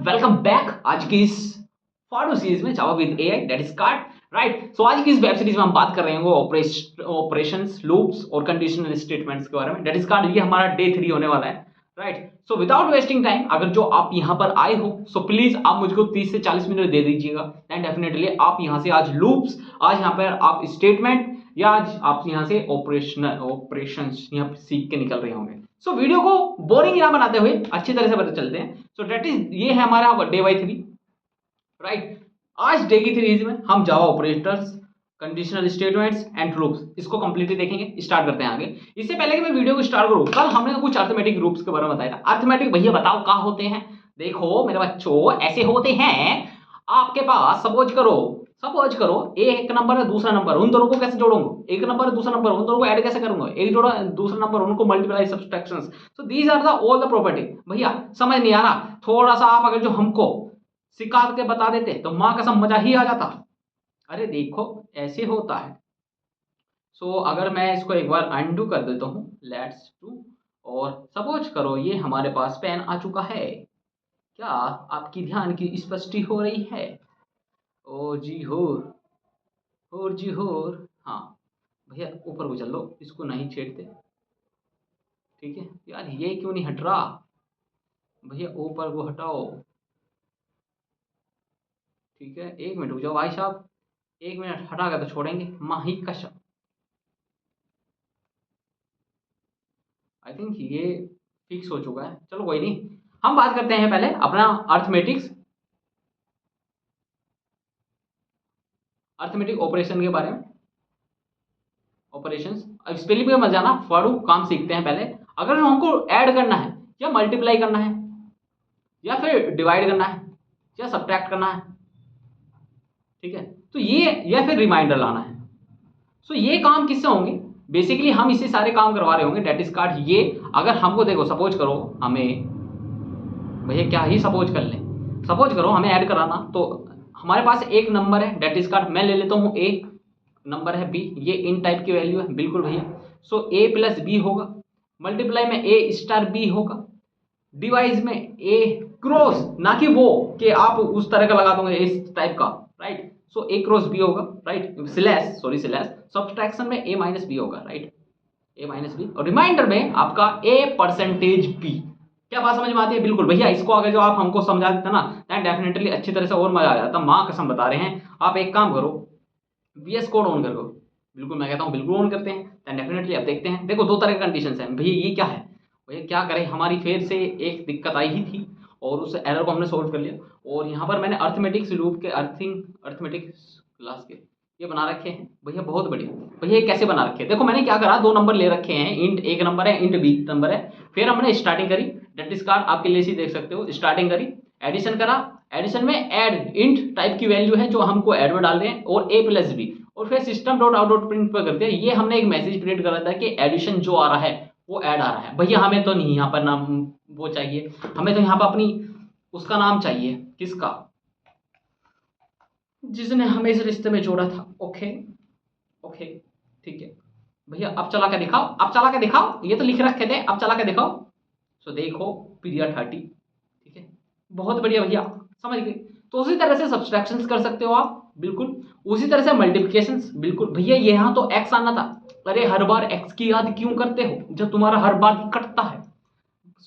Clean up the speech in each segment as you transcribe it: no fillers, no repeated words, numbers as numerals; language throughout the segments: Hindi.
वेलकम बैक आज की इस फाडू सीरीज में Java with AI that is card right. So आज की इस वेब सीरीज में हम बात कर रहे हैं ऑपरेशंस लूप्स और कंडीशनल स्टेटमेंट्स के बारे में। दैट इज कार्ड ये हमारा डे 3 होने वाला है right. So without wasting time अगर जो आप यहाँ पर आए हो सो प्लीज आप मुझको 30 से 40 मिनट दे दीजिएगा एंड डेफिनेटली आप यहाँ से आज लूप्स, आज यहाँ पर आप स्टेटमेंट या आज आप यहाँ से ऑपरेशंस यहाँ सीख के निकल रहे होंगे। सो वीडियो को बोरिंग ना बनाते हुए अच्छी तरह से पता चलते हैं। सो दैट इज ये है हमारा डे बाई 3 राइट। आज डे की सीरीज में हम Java operators, conditional statements and loops इसको कंप्लीटली देखेंगे। स्टार्ट करते हैं आगे। इससे पहले कि मैं वीडियो को स्टार्ट करूं, कल हमने कुछ अर्थमेटिक लूप्स के बारे में बताया था। अर्थमेटिक भैया बताओ क्या होते हैं। देखो मेरे बच्चों, ऐसे होते हैं आपके पास सपोज करो एक नंबर है दूसरा नंबर, उन दोनों को कैसे जोड़ूंगा? एक नंबर है दूसरा नंबर, उन दोनों को ऐड कैसे करूंगा? एक जोड़ा दूसरा नंबर, उनको multiply subtractions. So these are the all the property. भैया समझ नहीं आ रहा, थोड़ा सा आप अगर जो हमको सिखा के बता देते तो माँ कसम मजा ही आ जाता। अरे देखो ऐसे होता है। सो अगर मैं इसको एक बार अनडू कर देता हूँ, लेट्स डू, और सपोज करो ये हमारे पास पेन आ चुका है। क्या आपकी ध्यान की स्पष्टि हो रही है? ओ जी होर जी होर। हाँ भैया ऊपर को चल लो, इसको नहीं छेड़ते। ठीक है यार, ये क्यों नहीं हट रहा? भैया ऊपर को हटाओ। ठीक है एक मिनट रुक जाओ भाई साहब, एक मिनट हटा कर तो छोड़ेंगे माही कसम। आई थिंक ये फिक्स हो चुका है। चलो कोई नहीं, हम बात करते हैं पहले अपना अर्थमेटिक ऑपरेशन के बारे में। ऑपरेशंस अब स्पेलिंग में मत जाना, फॉर काम सीखते हैं पहले। अगर हमको ऐड करना है या मल्टीप्लाई करना है या फिर डिवाइड करना है या सब्ट्रैक्ट करना है, ठीक है, तो ये या फिर रिमाइंडर लाना है। सो ये काम किससे होंगे? बेसिकली हम इससे सारे काम करवा रहे होंगे। डेट इज कार्ड ये अगर हमको देखो सपोज करो हमें, भैया क्या ही सपोज कर लें, सपोज करो हमें ऐड कराना, तो हमारे पास एक नंबर है डेट इज कार्ड, मैं ले लेता हूँ ए, नंबर है बी, ये इन टाइप की वैल्यू है बिल्कुल भैया। सो ए प्लस बी होगा, मल्टीप्लाई में ए स्टार बी होगा, डिवाइज में ए क्रॉस, ना कि वो कि आप उस तरह का लगा दोगे इस टाइप का राइट। सो ए क्रॉस बी होगा राइट, स्लैश सब्सट्रैक्शन में ए माइनस बी होगा राइट, ए माइनस बी, और रिमाइंडर में आपका ए परसेंटेज बी। क्या बात समझ में आती है? बिल्कुल भैया, इसको अगर जो आप हमको समझा देते ना दैन डेफिनेटली अच्छी तरह से और मजा आ जाता। माँ कसम बता रहे हैं। आप एक काम करो, VS कोड ऑन करो। बिल्कुल मैं कहता हूँ बिल्कुल ऑन करते हैं दैन डेफिनेटली आप देखते हैं। देखो दो तरह के कंडीशंस हैं भैया। ये क्या है भैया, क्या करें, हमारी फिर से एक दिक्कत आई ही थी और उस एरर को हमने सोल्व कर लिया। और यहाँ पर मैंने अर्थमेटिक्स लूप के अर्थमेटिक क्लास के ये बना रखे हैं भैया, बहुत बढ़िया। भैया ये कैसे बना रखे हैं? देखो मैंने क्या करा, दो नंबर ले रखे हैं, इंट एक नंबर है, इंट बी नंबर है। फिर हमने स्टार्टिंग करी, डेट इज कार्ड आपके लिए देख सकते हो, स्टार्टिंग करी, एडिशन करा, एडिशन में ऐड इंट टाइप की वैल्यू है जो हमको ऐड में डाल रहे हैं, और ए प्लस बी, और फिर system dot out dot print पर करते हैं। ये हमने एक मैसेज प्रिंट करा था कि एडिशन जो आ रहा है वो ऐड आ रहा है। भैया हमें तो नहीं यहाँ पर नाम वो चाहिए, हमें तो यहाँ पर अपनी उसका नाम चाहिए, किसका, जिसने हमें इस रिश्ते में जोड़ा था। ओके ओके ठीक है भैया, अब चला के दिखाओ, अब चला के दिखाओ, ये तो लिख रखे थे, अब चला के दिखाओ। सो देखो पीरियड 30, ठीक है, बहुत बढ़िया भैया, समझ गए। तो उसी तरह से सब्सट्रैक्शंस कर सकते हो आप, बिल्कुल उसी तरह से मल्टीप्लिकेशंस, बिल्कुल भैया यहाँ तो एक्स आना था। अरे हर बार एक्स की याद क्यों करते हो जब तुम्हारा हर बार ही कटता है?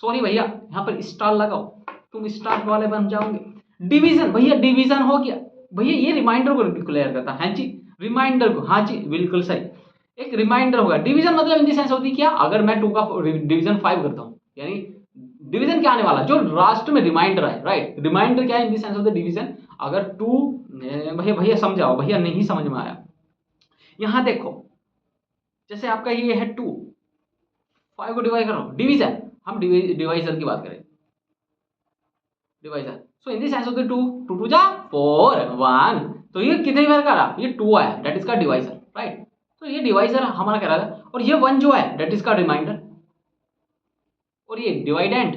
सॉरी भैया, यहाँ पर स्टार लगाओ, तुम स्टार वाले बन जाओगे। डिवीजन भैया, डिवीजन हो गया भैया, ये रिमाइंडर को डिक्लेयर करता है। हाँ जी रिमाइंडर को, हाँ जी बिल्कुल सही, एक रिमाइंडर होगा। डिवीजन मतलब इन द सेंस होती है क्या, अगर मैं 2 का डिवीजन 5 करता हूँ, यानी डिवीजन क्या आने वाला, जो लास्ट में रिमाइंडर है राइट। रिमाइंडर क्या है in the sense of the division. अगर 2, भैया समझाओ भैया, नहीं समझ में आया। यहाँ देखो जैसे आपका ये है 2, 5 को डिवाइड करो, डिवीजन, हम डिवाइजर की बात करें, divisor. So in the sense of the 2, 2 2 जा 4 1, तो ये कितनी बार करा, ये 2 आया, दैट इज का डिवाइजर राइट। तो ये डिवाइजर हमारा कह रहा था, और ये 1 जो है दैट इज का रिमाइंडर, और ये डिवाइडेंड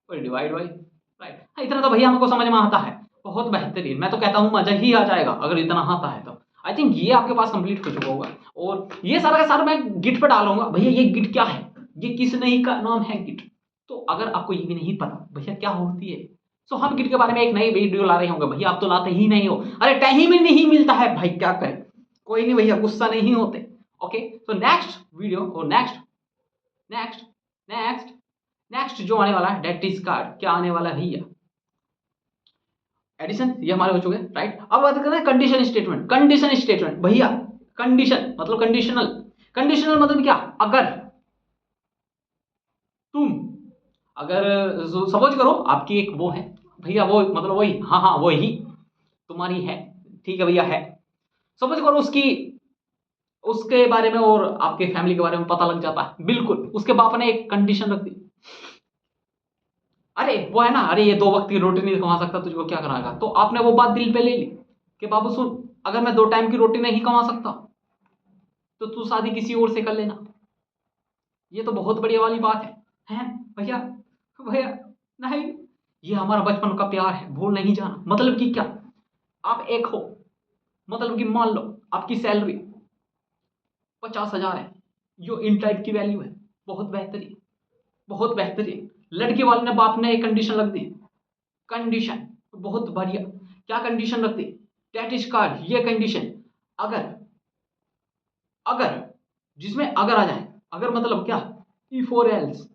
और डिवाइड बाई राइट। हाँ इतना तो भैया हमको समझ में आता है, बहुत बेहतरीन। मैं तो कहता हूँ मजा ही आ जाएगा अगर इतना आता है तो। आई थिंक ये आपके पास कंप्लीट हो चुका होगा, और ये सारा का सारा मैं गिट पर डालूंगा। भैया ये गिट क्या है, ये किस नहीं का नाम है गिट। तो अगर आपको ये भी नहीं पता भैया क्या होती है, सो हम किट के बारे में एक नई वीडियो ला रहे होंगे। भैया आप तो लाते ही नहीं हो, अरे टाइम ही नहीं मिलता है भाई, क्या करें। कोई नहीं भैया, गुस्सा नहीं होते। ओके, तो नेक्स्ट वीडियो और नेक्स्ट नेक्स्ट नेक्स्ट नेक्स्ट जो आने वाला है डेट इज कार्ड, क्या आने वाला है भैया, एडिशन, ये हमारे हो चुके हैं राइट। अब बात करते हैं कंडीशन स्टेटमेंट। कंडीशन स्टेटमेंट भैया, कंडीशन मतलब कंडीशनल। कंडीशनल मतलब क्या, अगर तुम, अगर सपोज करो आपकी एक वो है भैया, वो मतलब वही, हाँ हाँ वही तुम्हारी है, ठीक है भैया है। सपोज करो उसकी, उसके बारे में और आपके फैमिली के बारे में पता लग जाता है, बिल्कुल उसके बाप ने एक कंडीशन रख दी, अरे वो है ना, अरे ये 2 वक्त की रोटी नहीं कमा सकता, तुझको क्या कराएगा। तो आपने वो बात दिल पे ले ली कि बाबू सुन, अगर मैं 2 टाइम की रोटी नहीं कमा सकता तो तू शादी किसी और से कर लेना। ये तो बहुत बढ़िया वाली बात है भैया। भैया नहीं, ये हमारा बचपन का प्यार है, भूल नहीं जाना। मतलब कि क्या, आप एक हो, मतलब कि मान लो आपकी सैलरी 50,000 है, जो इन टाइप की वैल्यू है, बहुत बेहतरीन, बहुत बेहतरीन। लड़के वाले ने बाप ने एक कंडीशन रख दी, कंडीशन बहुत बढ़िया। क्या कंडीशन रख दी, डेट इज कार्ड, ये कंडीशन, अगर, अगर जिसमें अगर आ जाए, अगर मतलब क्या, E for else,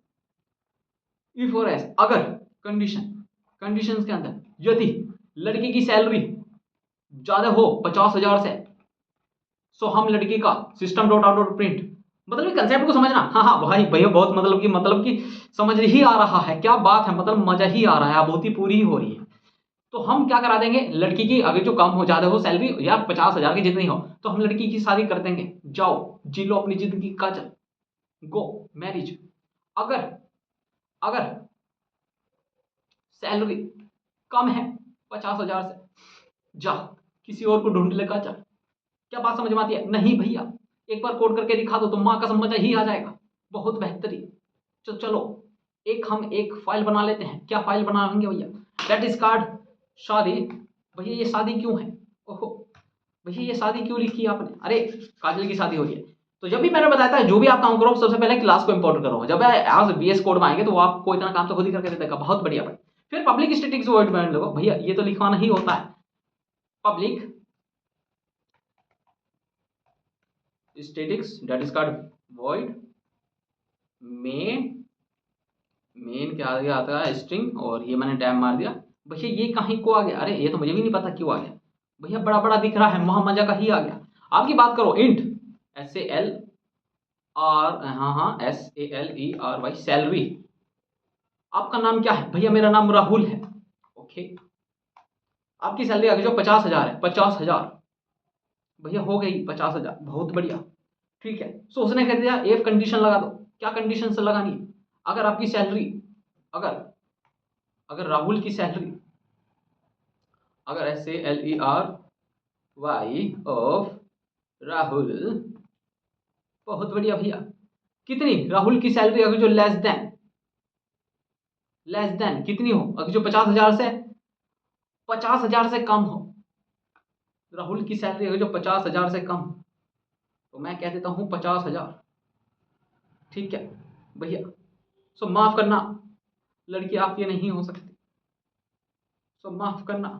E for S, अगर कंडीशन, कंडीशन के अंदर यदि लड़के की सैलरी ज्यादा हो 50,000 से, सो हम लड़की का system dot out dot print, मतलब कंसेप्ट को समझना। हाँ हाँ भाई भैया, बहुत मतलब कि समझ ही आ रहा है, क्या बात है, मतलब मजा ही आ रहा है, आपूर्ति पूरी ही हो रही है। तो हम क्या करा देंगे, लड़की की अगर जो कम हो, ज्यादा हो सैलरी या 50,000 की जितनी हो, तो हम लड़की की शादी कर देंगे, जाओ जी लो अपनी जिंदगी का, गो मैरिज। अगर, अगर सैलरी कम है 50,000 से, जा किसी और को ढूंढ लेगा जा। क्या बात समझ में आती है, नहीं भैया एक बार कोड करके दिखा दो तो माँ का समझ ही आ जाएगा, बहुत बेहतरीन। तो चलो एक हम एक फाइल बना लेते हैं, क्या फाइल बनाएंगे भैया, दैट इज कार्ड शादी। भैया ये शादी क्यों है, ओहो भैया ये शादी क्यों लिखी है आपने, अरे काजल की शादी हो रही है। तो जब भी मैंने बताया था जो भी आप काम करो सबसे पहले क्लास को इंपोर्ट करो, जब आज बीएस कोड में आएंगे तो आपको इतना काम तो खुद ही करके दे देगा, बहुत बढ़िया भाई। फिर पब्लिक स्टैटिक्स वर्ड में लगो भैया, ये तो लिखवाना ही होता है, public statics that is called void main, main क्या आगे आता है स्ट्रिंग, और ये मैंने टैब मार दिया। भैया ये कहीं को आ गया, अरे ये तो मुझे भी नहीं पता क्यों आ गया भैया, बड़ा बड़ा दिख रहा है, मजा का ही आ गया। आपकी बात करो इंट SALR, हाँ हाँ SALERY, सैलरी। आपका नाम क्या है भैया, मेरा नाम राहुल है, ओके। आपकी सैलरी अगर जो 50,000 है, 50,000 भैया हो गई 50,000, बहुत बढ़िया, ठीक है। सो उसने कह दिया एक कंडीशन लगा दो, क्या कंडीशन से लगानी है, अगर आपकी सैलरी, अगर, अगर राहुल की सैलरी, अगर SALERY ऑफ राहुल, बहुत बढ़िया भैया, कितनी राहुल की सैलरी अगर जो लेस देन कितनी हो, अगर जो 50,000 से, 50,000 से कम हो, राहुल की सैलरी अगर जो 50,000 से कम हो, तो मैं कह देता हूं 50,000, ठीक है भैया। सो माफ करना, लड़की आपकी नहीं हो सकती, सो माफ करना,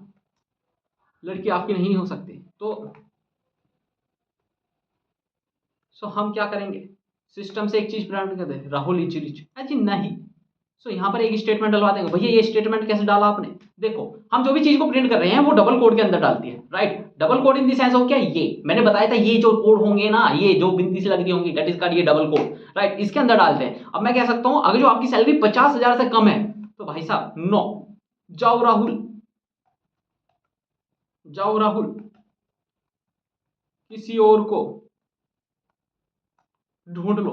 लड़की आपकी नहीं हो सकती। तो सो हम क्या करेंगे, सिस्टम से एक चीज प्रिंट कर दे, राहुल इज रिच, अजी नहीं। सो यहाँ पर एक स्टेटमेंट डलवा देंगे, भैया ये स्टेटमेंट कैसे डाला आपने, देखो हम जो भी चीज को प्रिंट कर रहे हैं वो डबल कोड के अंदर डालती है, right. Double quote in the sense of क्या, ये मैंने बताया था, ये जो कोड होंगे ना, ये जो बिंदी से लग रही होंगी डेट इज कार्ड, ये डबल कोड, राइट, इसके अंदर डालते हैं। अब मैं कह सकता हूं अगर जो आपकी सैलरी 50,000 से कम है, तो भाई साहब नो, जाओ राहुल, जाओ राहुल किसी और को ढूंढ लो,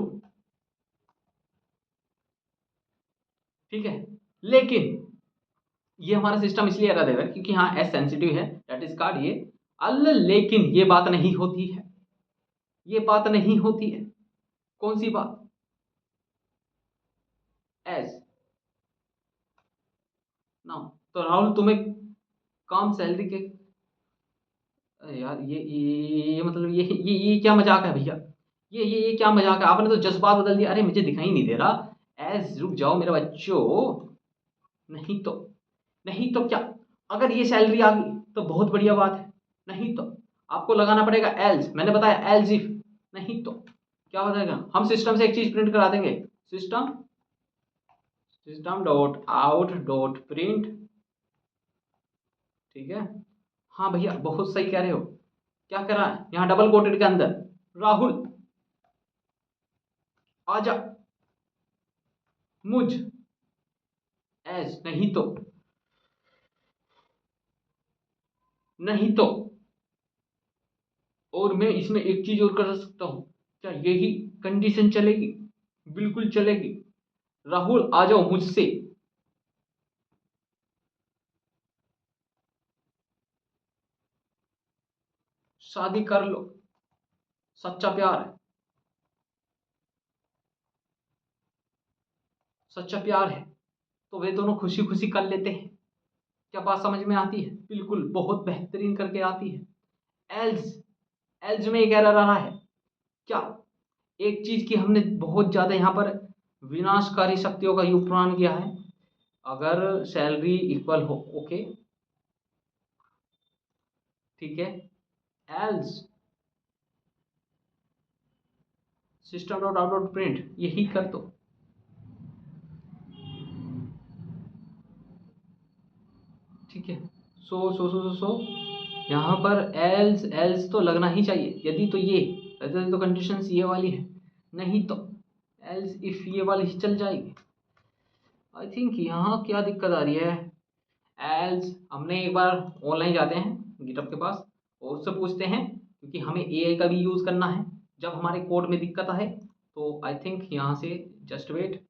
ठीक है। लेकिन ये हमारा सिस्टम इसलिए एरर देगा क्योंकि हाँ एस सेंसिटिव है दैट इज कार्ड ये, लेकिन ये बात नहीं होती है, ये बात नहीं होती है, कौन सी बात, एस ना। तो राहुल तुम्हें कम सैलरी के, अरे यार ये मतलब ये क्या मजाक है भैया, ये क्या मजाक है, आपने तो जज्बात बदल दिया, अरे मुझे दिखाई नहीं दे रहा, एस रुक जाओ मेरे बच्चों, नहीं तो नहीं तो क्या, अगर ये सैलरी आ गई तो बहुत बढ़िया बात है, नहीं तो आपको लगाना पड़ेगा एल्स, मैंने बताया एल्स इफ, नहीं तो क्या हो जाएगा, हम सिस्टम से एक चीज प्रिंट करा देंगे, system system dot out dot print, ठीक है। हाँ भैया बहुत सही कह रहे हो, क्या करा है यहाँ डबल कोटेड के अंदर, राहुल आजा मुझ एज, नहीं तो नहीं तो, और मैं इसमें एक चीज और कर सकता हूं, क्या यही कंडीशन चलेगी, बिल्कुल चलेगी, राहुल आ जाओ मुझसे, शादी कर लो, सच्चा प्यार है, सच्चा प्यार है, तो वे दोनों खुशी खुशी कर लेते हैं, क्या बात समझ में आती है, बिल्कुल बहुत बेहतरीन करके आती है। एल्स, एल्स में एक एरर आ रहा है, क्या एक चीज की हमने बहुत ज्यादा यहाँ पर विनाशकारी शक्तियों का उपयोग किया है, अगर सैलरी इक्वल हो, ओके ठीक है, else system dot out dot print यही कर दो, ठीक है। सो यहाँ पर एल्स एल्स तो लगना ही चाहिए, यदि तो ये, यदि तो कंडीशंस ये वाली है, नहीं तो एल्स इफ ये वाली ही चल जाएगी। आई थिंक यहाँ क्या दिक्कत आ रही है, एल्स हमने एक बार ऑनलाइन जाते हैं गिटहब के पास और उससे पूछते हैं, क्योंकि हमें एआई का भी यूज़ करना है जब हमारे कोड में दिक्कत आए, तो आई थिंक यहाँ से just wait,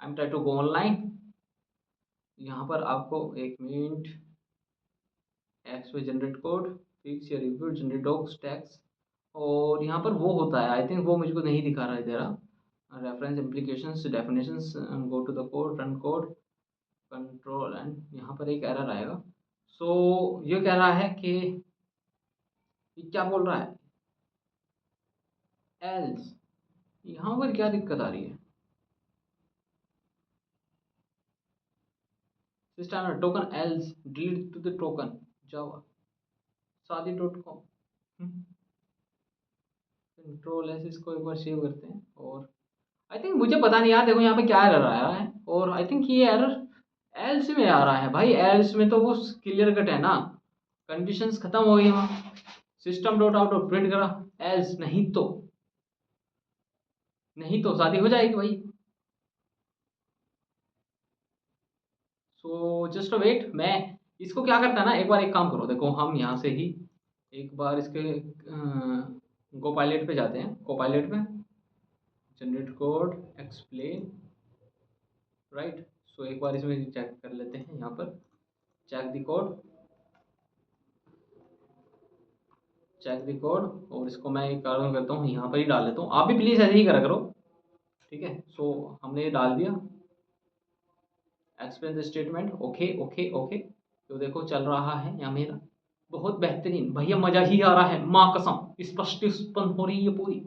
I am try to go online, यहाँ पर आपको एक minute, explain generate code, fix या रिव्यू जनरेट डॉक्स टैक्स, और यहाँ पर वो होता है, आई थिंक वो मुझको नहीं दिखा रहा है तेरा, reference implications definitions, go to the code run code control and, यहाँ पर एक एरर आएगा। सो ये कह रहा है कि ये क्या बोल रहा है, एल्स, यहाँ पर क्या दिक्कत आ रही है, system token else delete to the token Java शादी डॉट कॉम, कंट्रोल एस, इसको एक बार सेव करते हैं, और आई थिंक मुझे पता नहीं यार, देखो यहाँ पे क्या एरर आया है, और आई थिंक ये एरर एल्स में आ रहा है भाई, एल्स में तो वो क्लियर कट है ना, कंडीशंस खत्म हो गई वहाँ, system dot out of print करा, एल्स नहीं तो, नहीं तो शादी हो जाएगी भाई। सो जस्ट वेट, मैं इसको क्या करता है ना, एक बार एक काम करो, देखो हम यहाँ से ही एक बार इसके गो पायलट पे जाते हैं, को पायलट पे generate code explain, right. So एक बार इसमें चेक कर लेते हैं, यहाँ पर check the code, check the code, और इसको मैं एक काम करता हूँ यहाँ पर ही डाल लेता हूँ, आप भी प्लीज़ ऐसे ही करा करो, ठीक है। सो हमने ये डाल दिया, explain the statement, okay okay okay, तो देखो चल रहा है यहाँ मेरा, बहुत बेहतरीन भैया, मजा ही आ रहा है, माँ कसम स्पष्ट उत्पन्न हो रही है पूरी,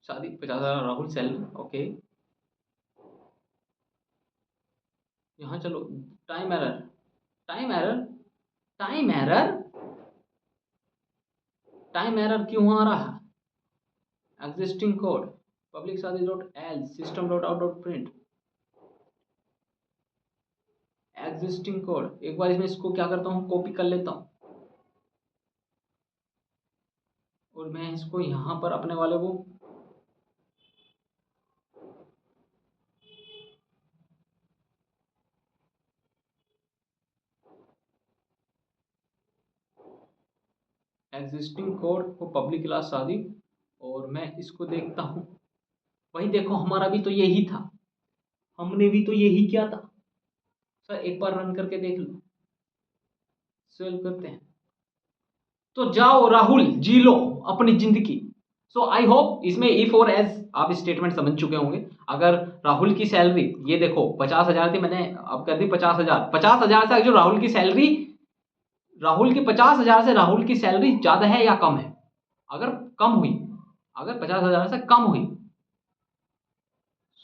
शादी 50,000 राहुल सैलरी, ओके, यहाँ चलो, time error, time error, time error, time error क्यों आ रहा है, एग्जिस्टिंग कोड पब्लिक शादी dot L system dot out dot print, existing code, एक बार इसमें इसको क्या करता हूँ, कॉपी कर लेता हूँ, और मैं इसको यहाँ पर अपने वाले को, एग्जिस्टिंग कोड को पब्लिक क्लास शादी, और मैं इसको देखता हूँ, वही देखो हमारा भी तो यही था, हमने भी तो यही किया था सर, एक बार रन करके देख लो, सेव करते हैं, तो जाओ राहुल जी लो अपनी जिंदगी। सो आई होप इसमें इफ और एज आप स्टेटमेंट समझ चुके होंगे, अगर राहुल की सैलरी ये देखो 50,000 थी, मैंने अब कर दी 50,000, 50,000 से जो राहुल की सैलरी, राहुल की 50,000 से राहुल की सैलरी ज्यादा है या कम है, अगर कम हुई, अगर 50,000 से कम हुई,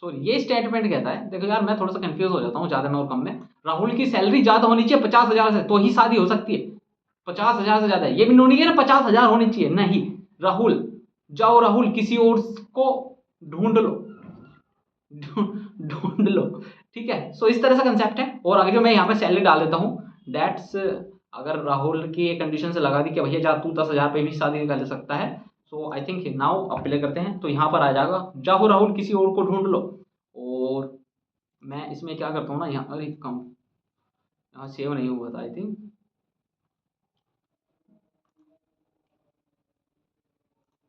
सो ये स्टेटमेंट कहता है, देखो यार मैं थोड़ा सा कंफ्यूज हो जाता हूँ ज़्यादा में और कम में। राहुल की सैलरी ज़्यादा होनी चाहिए 50,000 से तो ही शादी हो सकती है। 50,000 से ज़्यादा, ये भी नहीं है ना 50,000 होनी चाहिए, नहीं। राहुल जाओ, राहुल किसी और को ढूंढ लो, ढूंढ लो, ठीक है। सो इस तरह से कंसेप्ट है। और अगर जो मैं यहाँ पे सैलरी डाल देता हूँ दैट्स, अगर राहुल की कंडीशन से लगा दी कि भैया जा तू 10,000 पे भी शादी कर सकता है, सो आई थिंक नाउ अप्लाई करते हैं तो यहाँ पर आ जाएगा जाओ राहुल किसी और को ढूंढ लो। और मैं इसमें क्या करता हूँ ना, यहाँ अरे कम, यहाँ सेव नहीं हुआ था आई थिंक,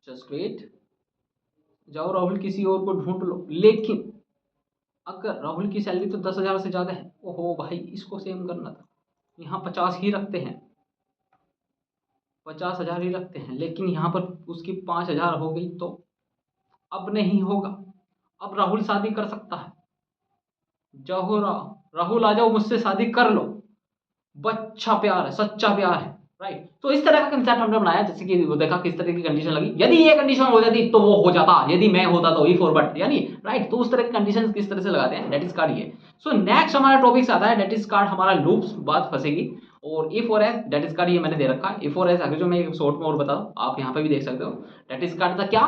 जस्ट वेट, जाओ राहुल किसी और को ढूंढ लो। लेकिन अगर राहुल की सैलरी तो 10,000 से ज़्यादा है, ओहो भाई इसको सेम करना था, यहाँ 50 ही रखते हैं, 50,000 ही रखते हैं, लेकिन यहाँ पर उसकी 5,000 हो गई तो अब नहीं होगा। अब राहुल शादी कर सकता है, जाओ राहुल आ जाओ मुझसे शादी कर लो, बच्चा प्यार है, सच्चा प्यार है, राइट। तो इस तरह का कंसेप्ट हमने बनाया, जैसे कि वो देखा किस तरह की कंडीशन लगी, यदि ये कंडीशन हो जाती तो वो हो जाता, यदि मैं होता तो इफ और बट, यानी राइट। तो उस तरह की कंडीशन किस तरह से लगाते हैं, डेट इज कार्ड ये। सो नेक्स्ट हमारा टॉपिक आता है डेट इज कार्ड, हमारा लूप्स बात फंसेगी। और इफ और एस डेट इज कार्ड ये मैंने दे रखा है। इफ और एस अगर जो मैं एक शॉर्ट में और बता दूं, आप यहाँ पे भी देख सकते हो, डेट इज कार्ड था क्या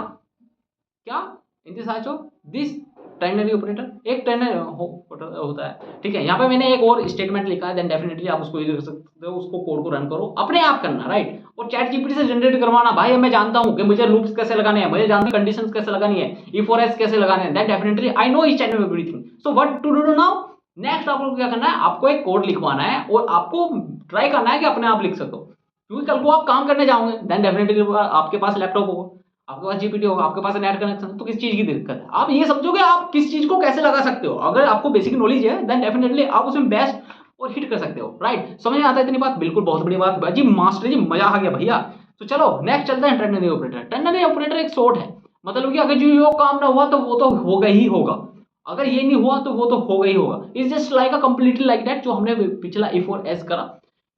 क्या इन दिस आचो दिस टर्नरी ऑपरेटर, एक टर्नरी होता है, ठीक है। यहाँ पे मैंने एक और स्टेटमेंट लिखा है, देन डेफिनेटली आप उसको यूज कर सकते हो, उसको कोड को रन करो, अपने आप करना, राइट। और चैट जीपीटी से जनरेट करवाना, भाई मैं जानता हूँ कि मुझे लूप्स कैसे लगाने हैं, मुझे जानता हूँ कंडीशंस कैसे लगानी है, इफ और एल्स कैसे लगाने हैं, then definitely I know each and everything. So what to do now, next आपको क्या करना है, आपको एक कोड लिखवाना है और आपको ट्राई करना है कि अपने आप लिख सको, क्योंकि कल को आप काम करने जाओगे, देन डेफिनेटली आपके पास लैपटॉप होगा, आपके पास जीपीटी होगा, आपके पास नेट कनेक्शन, तो किस चीज की दिक्कत है। आप ये समझोगे आप किस चीज को कैसे लगा सकते हो, अगर आपको बेसिक नॉलेज है देन डेफिनेटली आप उसमें बेस्ट और हिट कर सकते हो, राइट। समझ में आता है इतनी बात, बिल्कुल बहुत बड़ी बात जी, मास्टर जी मजा आ गया भैया। तो चलो नेक्स्ट चलते हैं टर्नरी ऑपरेटर। टर्नरी ऑपरेटर एक शॉर्ट है, मतलब कि अगर जो ये काम ना हुआ तो वो तो होगा ही होगा, अगर ये नहीं हुआ तो वो तो होगा ही होगा। Is just like a completely like that, जो हमने पिछला इफ और एस करा,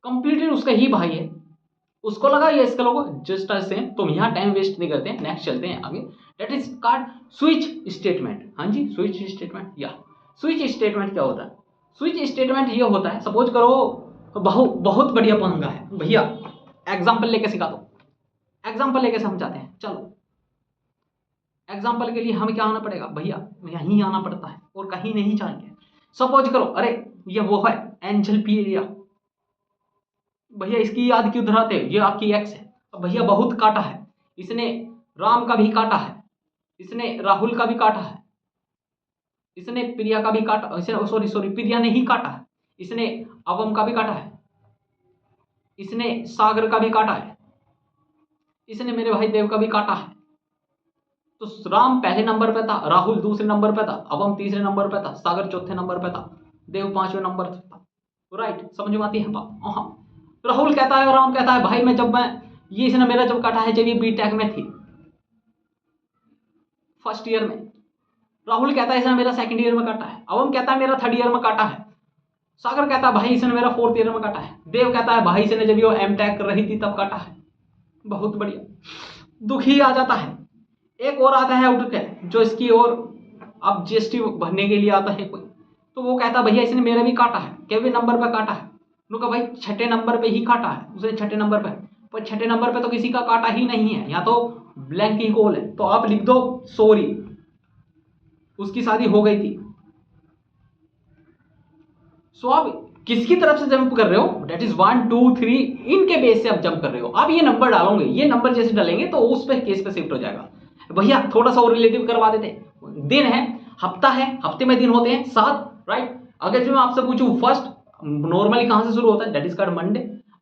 कंप्लीटली उसका ही भाई है, उसको लगा ये इसका लोगो जस्ट सेम। तो यहाँ टाइम वेस्ट नहीं करते हैं, नेक्स्ट चलते हैं आगे। That is called switch statement. हाँ जी, स्विच स्टेटमेंट, या स्विच स्टेटमेंट क्या होता है, स्विच स्टेटमेंट ये होता है, सपोज करो बहुत बढ़िया पंगा है भैया, एग्जाम्पल लेके सिखा दो, एग्जाम्पल लेके समझाते हैं। चलो एग्जाम्पल के लिए हमें क्या आना पड़ेगा भैया, यहीं आना पड़ता है और कहीं नहीं जाएंगे। सपोज करो अरे ये वो है एंजल पीरिया, भैया इसकी याद क्यों धराते हो, ये आपकी एक्स है, अब भैया बहुत काटा है, इसने राम का भी काटा है, इसने राहुल का भी काटा है, इसने प्रिया का भी काटा, सॉरी प्रिया ने ही काटा है, इसने अवम का भी काटा है, इसने सागर का भी काटा है, इसने मेरे भाई देव का भी काटा है। तो राम पहले नंबर पे था, राहुल दूसरे नंबर पे था, अवम तीसरे नंबर पे था, सागर चौथे नंबर पे था, देव पांचवें नंबर पे था, राइट। समझ में आती है बात। हाँ, राहुल कहता है, राम कहता है भाई मैं ये इसने मेरा जब काटा है जब ये बीटेक में थी, फर्स्ट ईयर में। राहुल कहता है इसने मेरा सेकंड ईयर में काटा है, अवम कहता है मेरा थर्ड ईयर में काटा है, सागर कहता है भाई इसने मेरा फोर्थ ईयर में काटा है, देव कहता है भाई इसने जब वो एमटेक कर रही थी तब काटा है। बहुत बढ़िया, दुखी आ जाता है। एक और आता है उठ के, जो इसकी और अब जीएसटी भरने के लिए आता है कोई, तो वो कहता भैया इसने मेरा भी काटा है, केवे नंबर पे काटा है, उनका भाई छठे नंबर पे ही काटा है, उसने छठे नंबर पे, पर छठे नंबर पे तो किसी का काटा ही नहीं है, या तो ब्लैंक ही होल है, तो आप लिख दो सॉरी उसकी शादी हो गई थी। सो आप किसकी तरफ से जंप कर रहे हो, डेट इज 1 2 3 इनके बेस से आप जंप कर रहे हो। आप ये नंबर डालोगे, ये नंबर जैसे डालेंगे तो उस पर केस पे शिफ्ट हो जाएगा। भैया थोड़ा सा और रिलेटिव करवा देते, दिन है, हफ्ता है, हफ्ते में दिन होते हैं 7, राइट। अगर जो मैं आपसे पूछूं फर्स्ट नॉर्मली कहां से शुरू होता है, that is called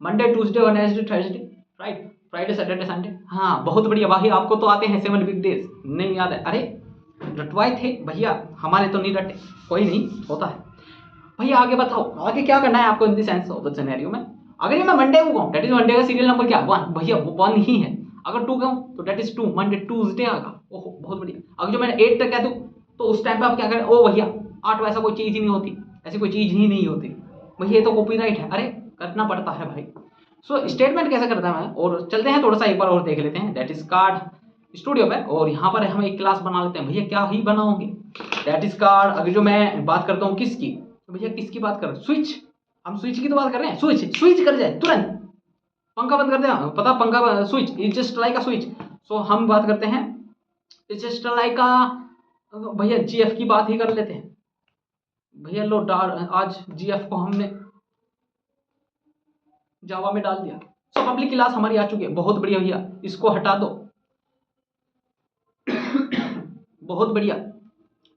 Monday Tuesday Wednesday Thursday, right, Friday Saturday Sunday. हाँ बहुत बढ़िया भाई, आपको तो आते हैं 7 वीक डेज, नहीं याद है, अरे रटवाए थे भैया, हमारे तो नहीं रटे, कोई नहीं होता है। भैया आगे बताओ, आगे क्या करना है आपको in the sense of the scenario में। अगर ये मैं मंडे को कहूँ, डेट इज मंडे का सीरियल नंबर क्या 1, भैया वो 1 ही है। अगर 2 कहूँ तो डेट इज 2, मंडे ट्यूसडे आएगा, ओहो बहुत बढ़िया। अगर जो मैंने 8 तक कह दूँ तो उस टाइम पे आप क्या करें, ओ भैया 8 वैसा कोई चीज़ ही नहीं होती, ऐसी कोई चीज़ ही नहीं होती भैया, ये तो कॉपीराइट है, अरे करना पड़ता है भाई। सो स्टेटमेंट कैसे करता है मैं, और चलते हैं थोड़ा सा एक बार और देख लेते हैं। डेट इज कार्ड स्टूडियो पे, और यहाँ पर हम एक क्लास बना लेते हैं। भैया क्या ही बनाओगे, दैट इज कार्ड। अगर जो मैं बात करता हूँ किसकी, तो भैया किसकी बात कर, स्विच, हम स्विच की तो बात कर रहे हैं। स्विच स्विच कर जाए तुरंत, पंखा बंद कर दे, पता पंखा, switch is just like a switch. So हम बात करते हैं इज जस्ट लाइक अ, भैया जीएफ की बात ही कर लेते हैं। भैया लो आज जीएफ को हमने जावा में डाल दिया। सो पब्लिक क्लास हमारी आ चुकी है, बहुत बढ़िया भैया, इसको हटा दो। बहुत बढ़िया,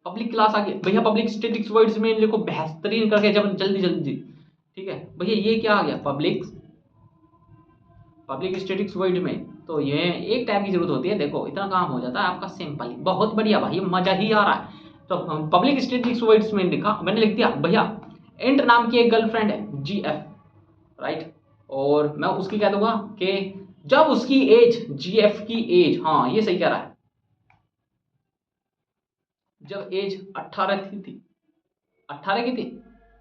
पब्लिक क्लास आ गई भैया। पब्लिक स्टैटिक्स वर्ड्स में लिखो बेहतरीन करके, जब जल्दी जल्दी, ठीक है भैया। ये क्या आ गया, पब्लिक स्टैटिक्स वर्ड में, तो ये एक टाइप की जरूरत होती है। देखो इतना काम हो जाता है आपका सिंपली, बहुत बढ़िया भाई, मजा ही आ रहा है। तो पब्लिक स्टैटिक्स वर्ड्स में लिखा, मैंने लिख दिया भैया एंट नाम की एक गर्लफ्रेंड है जीएफ, राइट। और मैं उसकी कह दूंगा कि जब उसकी एज, जीएफ की एज, हाँ ये सही कह रहा है, जब एज 18 थी 18 की थी,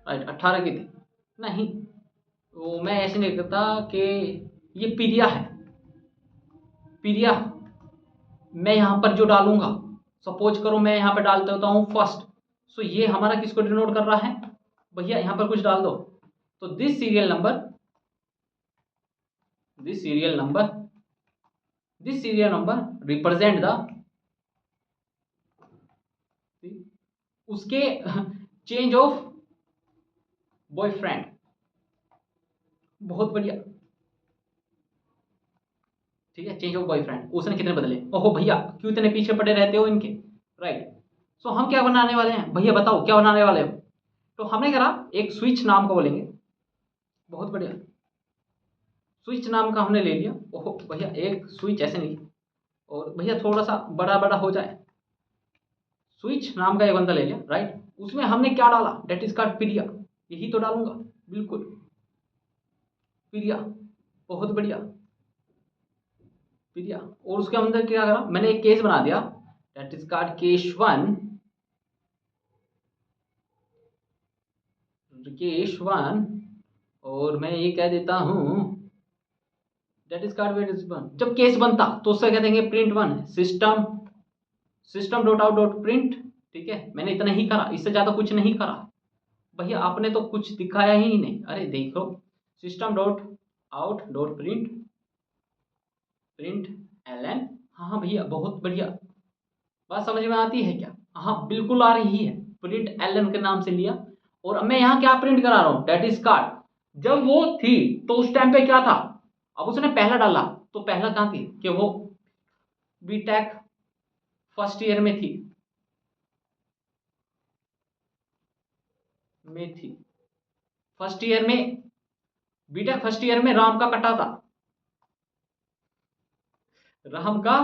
राइट 18 की थी। नहीं, तो मैं ऐसे नहीं कहता कि ये पीरिया है, पीरिया। मैं यहाँ पर जो डालूंगा, सपोज करो मैं यहाँ पे डालते होता हूँ फर्स्ट, सो ये हमारा किसको डिनोट कर रहा है भैया, यहाँ पर कुछ डाल दो। तो this serial number, this serial number, this serial number represent the, उसके चेंज ऑफ बॉयफ्रेंड। बहुत बढ़िया, ठीक है, चेंज ऑफ बॉयफ्रेंड, उसने कितने बदले, ओहो भैया क्यों इतने पीछे पड़े रहते हो इनके, राइट। सो हम क्या बनाने वाले हैं भैया, बताओ क्या बनाने वाले हो। तो हमने करा एक स्विच नाम को बोलेंगे, बहुत बढ़िया, स्विच नाम का हमने ले लिया। ओहो भैया एक स्विच ऐसे नहीं, और भैया थोड़ा सा बड़ा बड़ा हो जाए, स्विच नाम का एक बंदा ले लिया, राइट। उसमें हमने क्या डाला, डेट इज कार्ड पीरिया, यही तो डालूंगा, बिल्कुल पीरिया, बहुत बढ़िया पीरिया। और उसके अंदर क्या करा, मैंने एक केस बना दिया, that is called case 1, case 1। और मैं ये कह देता हूं that is called wait is one. जब केस बनता तो उससे कह देंगे print 1 system, system dot out dot print, ठीक है। मैंने इतना ही करा, इससे ज्यादा कुछ नहीं करा भैया, आपने तो कुछ दिखाया ही नहीं। अरे देखो, system dot out dot print, print L N, हाँ भैया बहुत बढ़िया, बात समझ में आती है क्या, हाँ बिल्कुल आ रही है, प्रिंट एल एन के नाम से लिया। और अब मैं यहाँ क्या प्रिंट करा रहा हूँ, डेट इज कार्ड, जब वो थी तो उस टाइम पे क्या था। अब उसने पहला डाला, तो पहला कहाँ थी कि वो बीटेक फर्स्ट ईयर में थी, फर्स्ट ईयर में, बीटेक फर्स्ट ईयर में राम का कटा था, राम का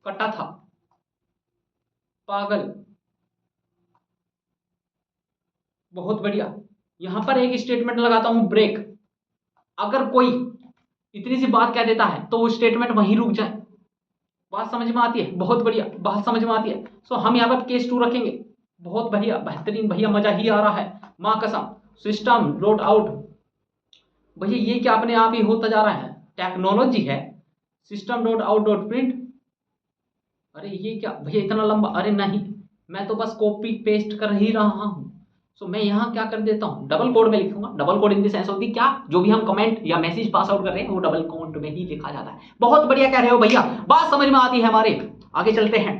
कटा था, पागल, बहुत बढ़िया। यहां पर एक स्टेटमेंट लगाता हूं ब्रेक, अगर कोई इतनी सी बात कह देता है तो वो स्टेटमेंट वहीं रुक जाए। बात समझ में आती है, बहुत बढ़िया, बात समझ में आती है। सो हम यहाँ पर केस 2 रखेंगे, बहुत बढ़िया बेहतरीन भैया, मजा ही आ रहा है, माँ कसम। सिस्टम डॉट आउट, भैया ये क्या अपने आप ही होता जा रहा है, टेक्नोलॉजी है। System dot out dot print, अरे ये क्या भैया इतना लंबा, अरे नहीं, मैं तो बस कॉपी पेस्ट कर ही रहा हूं। सो मैं यहाँ क्या कर देता हूँ, डबल कोड में लिखूंगा, double quote in the sense होती क्या, जो भी हम कमेंट या मैसेज पास आउट कर रहे हैं वो डबल कोड में ही लिखा जाता है। बहुत बढ़िया कह रहे हो भैया, बात समझ में आती है हमारे। आगे चलते हैं,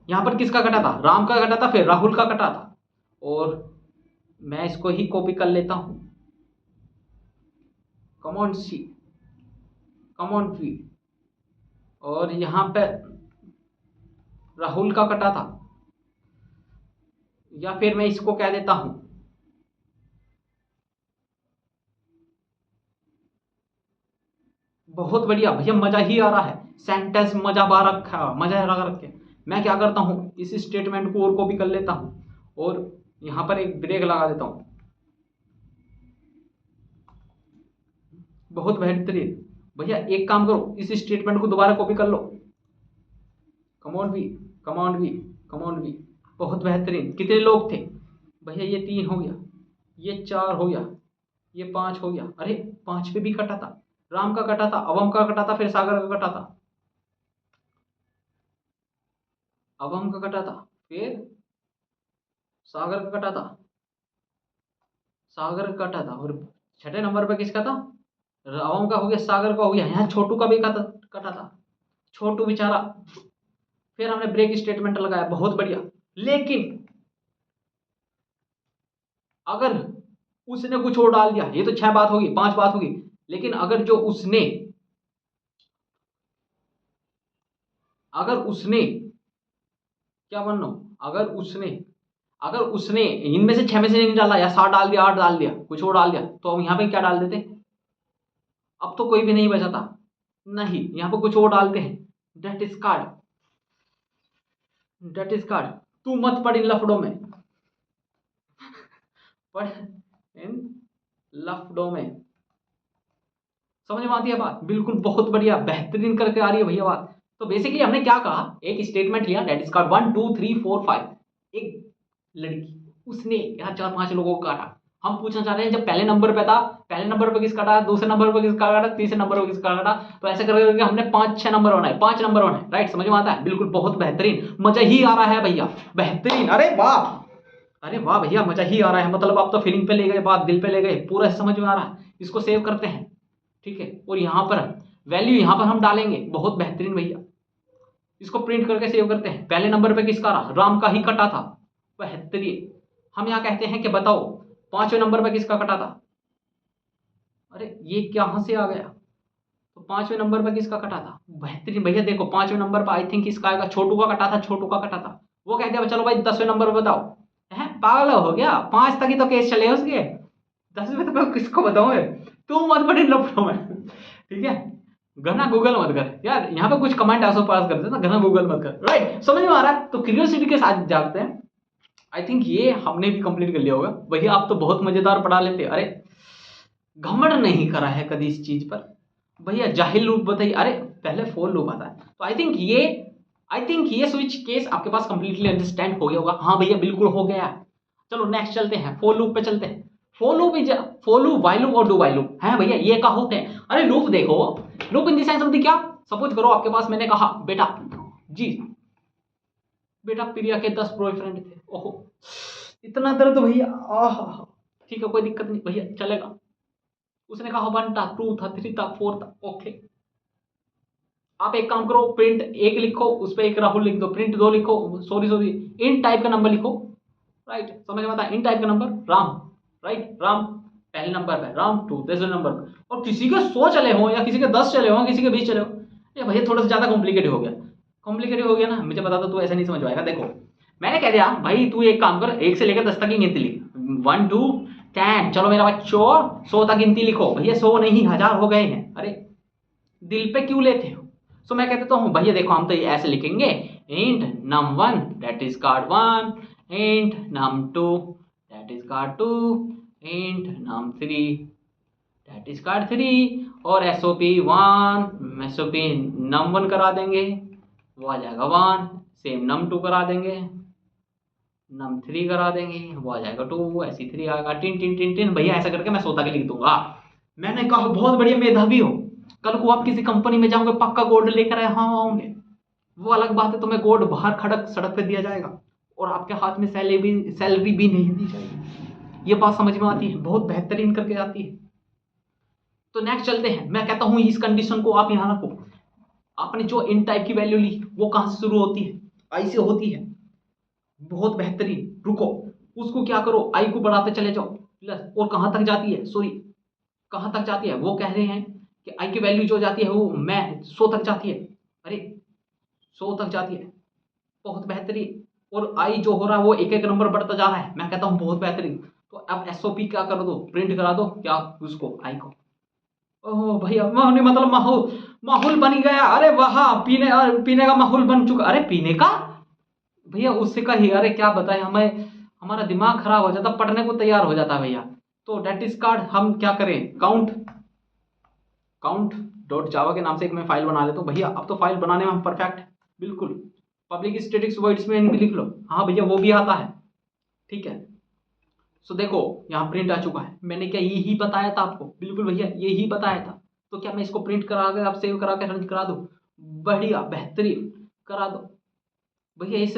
यहाँ पर किसका कटा था, राम का कटा था, फिर राहुल का कटा था, और मैं इसको ही कॉपी कर लेता हूं, कमॉन सी, कमॉन वी, और यहाँ पे राहुल का कटा था, या फिर मैं इसको कह देता हूं, बहुत बढ़िया भैया, मजा ही आ रहा है, सेंटेंस मजा बा रखा, मजा लगा रखे। मैं क्या करता हूं, इस स्टेटमेंट को और कॉपी कर लेता हूं, और यहां पर एक ब्रेक लगा देता हूं, बहुत बेहतरीन भैया। एक काम करो, इस स्टेटमेंट को दोबारा कॉपी कर लो, come on we, come on we, come on we, बहुत बेहतरीन। कितने लोग थे भैया, ये 3 हो गया, ये 4 हो गया, ये 5 हो गया, अरे 5 पे भी कटा था, राम का कटा था, अवम का कटा था, फिर सागर का कटा था, अवम का कटा था, फिर सागर का कटा था, सागर का कटा था, और छठे नंबर पे किसका था? अवम का हो गया, सागर का हो गया, यहाँ छोटू का भी कटा था, छोटू बेचारा। फिर हमने ब्रेक स्टेटमेंट लगाया, बहुत बढ़िया। लेकिन अगर उसने कुछ और डाल दिया, ये तो 6 बात होगी, 5 बात होगी, लेकिन अगर जो उसने, अगर उसने क्या बनना, अगर उसने इनमें से 6 में से नहीं डाला, या 7 डाल दिया, 8 डाल दिया, कुछ और डाल दिया, तो हम यहाँ पे क्या डाल देते? अब तो कोई भी नहीं बचा था, नहीं, यहाँ पे कुछ और डालते हैं। That is called, that is called. तू मत पढ़ इन लफड़ों में, पढ़ इन लफड़ों में। समझ में आती है बात? बिल्कुल, बहुत बढ़िया, बेहतरीन करके आ रही है भैया बात। तो बेसिकली हमने क्या कहा, एक स्टेटमेंट लिया, डेट इज कार्ड 1 2 3 4 5। एक लड़की, उसने यहाँ 4-5 लोगों को काटा। हम पूछना चाह रहे हैं, जब पहले नंबर पे था, पहले नंबर पे किसका काटा, दूसरे नंबर पे किसका काटा, तीसरे नंबर पे किसका काटा, तो ऐसे करके हमने 5-6 नंबर बनाए, 5 नंबर बनाए। राइट, समझ में आता है? बिल्कुल, बहुत बेहतरीन, मजा ही आ रहा है भैया, बेहतरीन। अरे वाह, अरे वाह भैया, मजा ही आ रहा है। मतलब आप तो फीलिंग पे ले गए, बात दिल पे ले गए, पूरा समझ में आ रहा है। इसको सेव करते हैं, ठीक है, और यहाँ पर वैल्यू यहाँ पर हम डालेंगे, बहुत बेहतरीन भैया। इसको प्रिंट करके सेव करते हैं। पहले नंबर पे किसका रहा, राम का ही कटा था, बेहतरीन। हम यहाँ कहते हैं कि बताओ 5वें नंबर पे किसका कटा था। अरे ये कहाँ से आ गया, तो 5वें नंबर पे किसका कटा था, बेहतरीन भैया। देखो 5वें नंबर पर आई थिंक किसका आएगा, छोटू का कटा था, छोटू का कटा था। वो कहते हैं चलो भाई 10वें नंबर पर बताओ। है पागल हो गया, 5 तक ही तो केस चले उसके, 10वें तो मैं किसको बताऊं, तू मत पढ़ इन लफड़ों में, ठीक है। घना गूगल मत कर यार, यहाँ पे कुछ कमेंट ऐसा पास करते ना, घना गूगल मत कर। राइट, समझ में आ रहा है? तो क्यूरियोसिटी के साथ जाते हैं। आई थिंक ये हमने भी कंप्लीट कर लिया होगा भैया। आप तो बहुत मजेदार पढ़ा लेते, अरे घमंड नहीं करा है कभी इस चीज पर भैया। जाहिल लूप बताइए, अरे पहले फोर लूप आता है। तो आई थिंक ये स्विच केस आपके पास कंप्लीटली अंडरस्टैंड हो गया होगा। हाँ भैया, बिल्कुल हो गया। चलो नेक्स्ट चलते हैं, फोर लूप पे चलते हैं। फोर लूप, वाइल लूप और डू वाइल लूप है भैया, ये क्या होते हैं? अरे लूप देखो, loop in the sense of the क्या, सपोज करो आपके पास मैंने कहा बेटा जी, बेटा प्रिया के 10 बॉयफ्रेंड थे। ओहो, इतना दर्द भैया, आह, ठीक है, कोई दिक्कत नहीं भैया, चलेगा। उसने कहा 1 था, 2 था, 3 था, 4 था, ओके। आप एक काम करो, प्रिंट 1 लिखो, उस पर एक राहुल लिख दो, प्रिंट 2 लिखो, सॉरी इन टाइप का नंबर लिखो। राइट, समझ में आता है? इन टाइप का नंबर राम, राइट, राम पहले नंबर पे, राम 2 दूसरे नंबर पे, और किसी के 100 चले हो या किसी के 10 चले हो, किसी के 20 चले हो। ये भैया थोड़ा सा ज्यादा कॉम्प्लिकेटेड हो गया, कॉम्प्लिकेटेड हो गया ना, मुझे बता दो, तू ऐसा नहीं समझ पाएगा। देखो मैंने कह दिया भाई तू एक काम कर, 1 से लेकर 10 तक की गिनती लिख, 1 2 10, चलो मेरा बच्चों 100 तक गिनती लिखो। भैया 100 नहीं, 1000 हो गए हैं, अरे दिल पे क्यों लेते हो? सो मैं कहता हूँ भैया देखो, हम तो ये ऐसे लिखेंगे, int num1 that is card 1, int num2 that is card 2, int num3 that is card 3, और एसओपी num1 करा देंगे, वो आ जाएगा 1, सेम num2 करा देंगे, num3 करा देंगे, वो आ जाएगा 2, ऐसी 3 आएगा, टिन टिन टिन टिन। भैया ऐसा करके मैं 100 तक लिख दूंगा। मैंने कहा बहुत बढ़िया, मेधावी हो, कल को आप किसी कंपनी में जाओगे पक्का गोल्ड लेकर आए, हाँ आओगे, वो अलग बात है, तुम्हें गोल्ड बाहर खड़क सड़क पे दिया जाएगा और आपके हाथ में सैलरी भी नहीं दी जाएगी। ये बात समझ में आती है? बहुत बेहतरीन करके आती है। तो नेक्स्ट चलते हैं। मैं कहता हूं इस कंडीशन को आप यहां रखो। आपने जो इन टाइप की वैल्यू ली वो कहां से शुरू होती है, आई से होती है, बहुत बेहतरीन। रुको, उसको क्या करो, आई को बढ़ाते चले जाओ प्लस, और कहां तक जाती है, सॉरी कहां तक जाती है, वो कह रहे हैं कि आई की वैल्यू जो जाती है वो मैं 100 तक जाती है। अरे 100 तक जाती है, बहुत बेहतरीन। और आई जो हो रहा है वो एक एक नंबर बढ़ता जा रहा है। मैं कहता हूँ बहुत बेहतरीन। तो अब एसओपी क्या कर दो, प्रिंट करा दो क्या, उसको आई को। ओह भैया माहौल, मतलब माहौल, माहौल बन गया। अरे वाह, पीने का माहौल बन चुका। अरे पीने का भैया, उससे का ही, अरे क्या बताएं हमें, हमारा दिमाग खराब हो जाता, पढ़ने को तैयार हो जाता भैया। तो डेट इज कार्ड हम क्या करें, काउंट डॉट जावा के नाम से एक मैं फाइल बना लेता हूँ भैया। अब तो फाइल बनाने में हम परफेक्ट है, बिल्कुल। पब्लिक स्टैटिक्स वॉइड्स में भी लिख लो, हाँ भैया वो भी आता है, ठीक है। सो देखो यहाँ प्रिंट आ चुका है। मैंने क्या यही बताया था आपको? बिल्कुल भैया यही बताया था। तो क्या मैं इसको प्रिंट करा के आप सेव करा के रन करा दूँ? बढ़िया, बेहतरीन, करा दो। भैया इस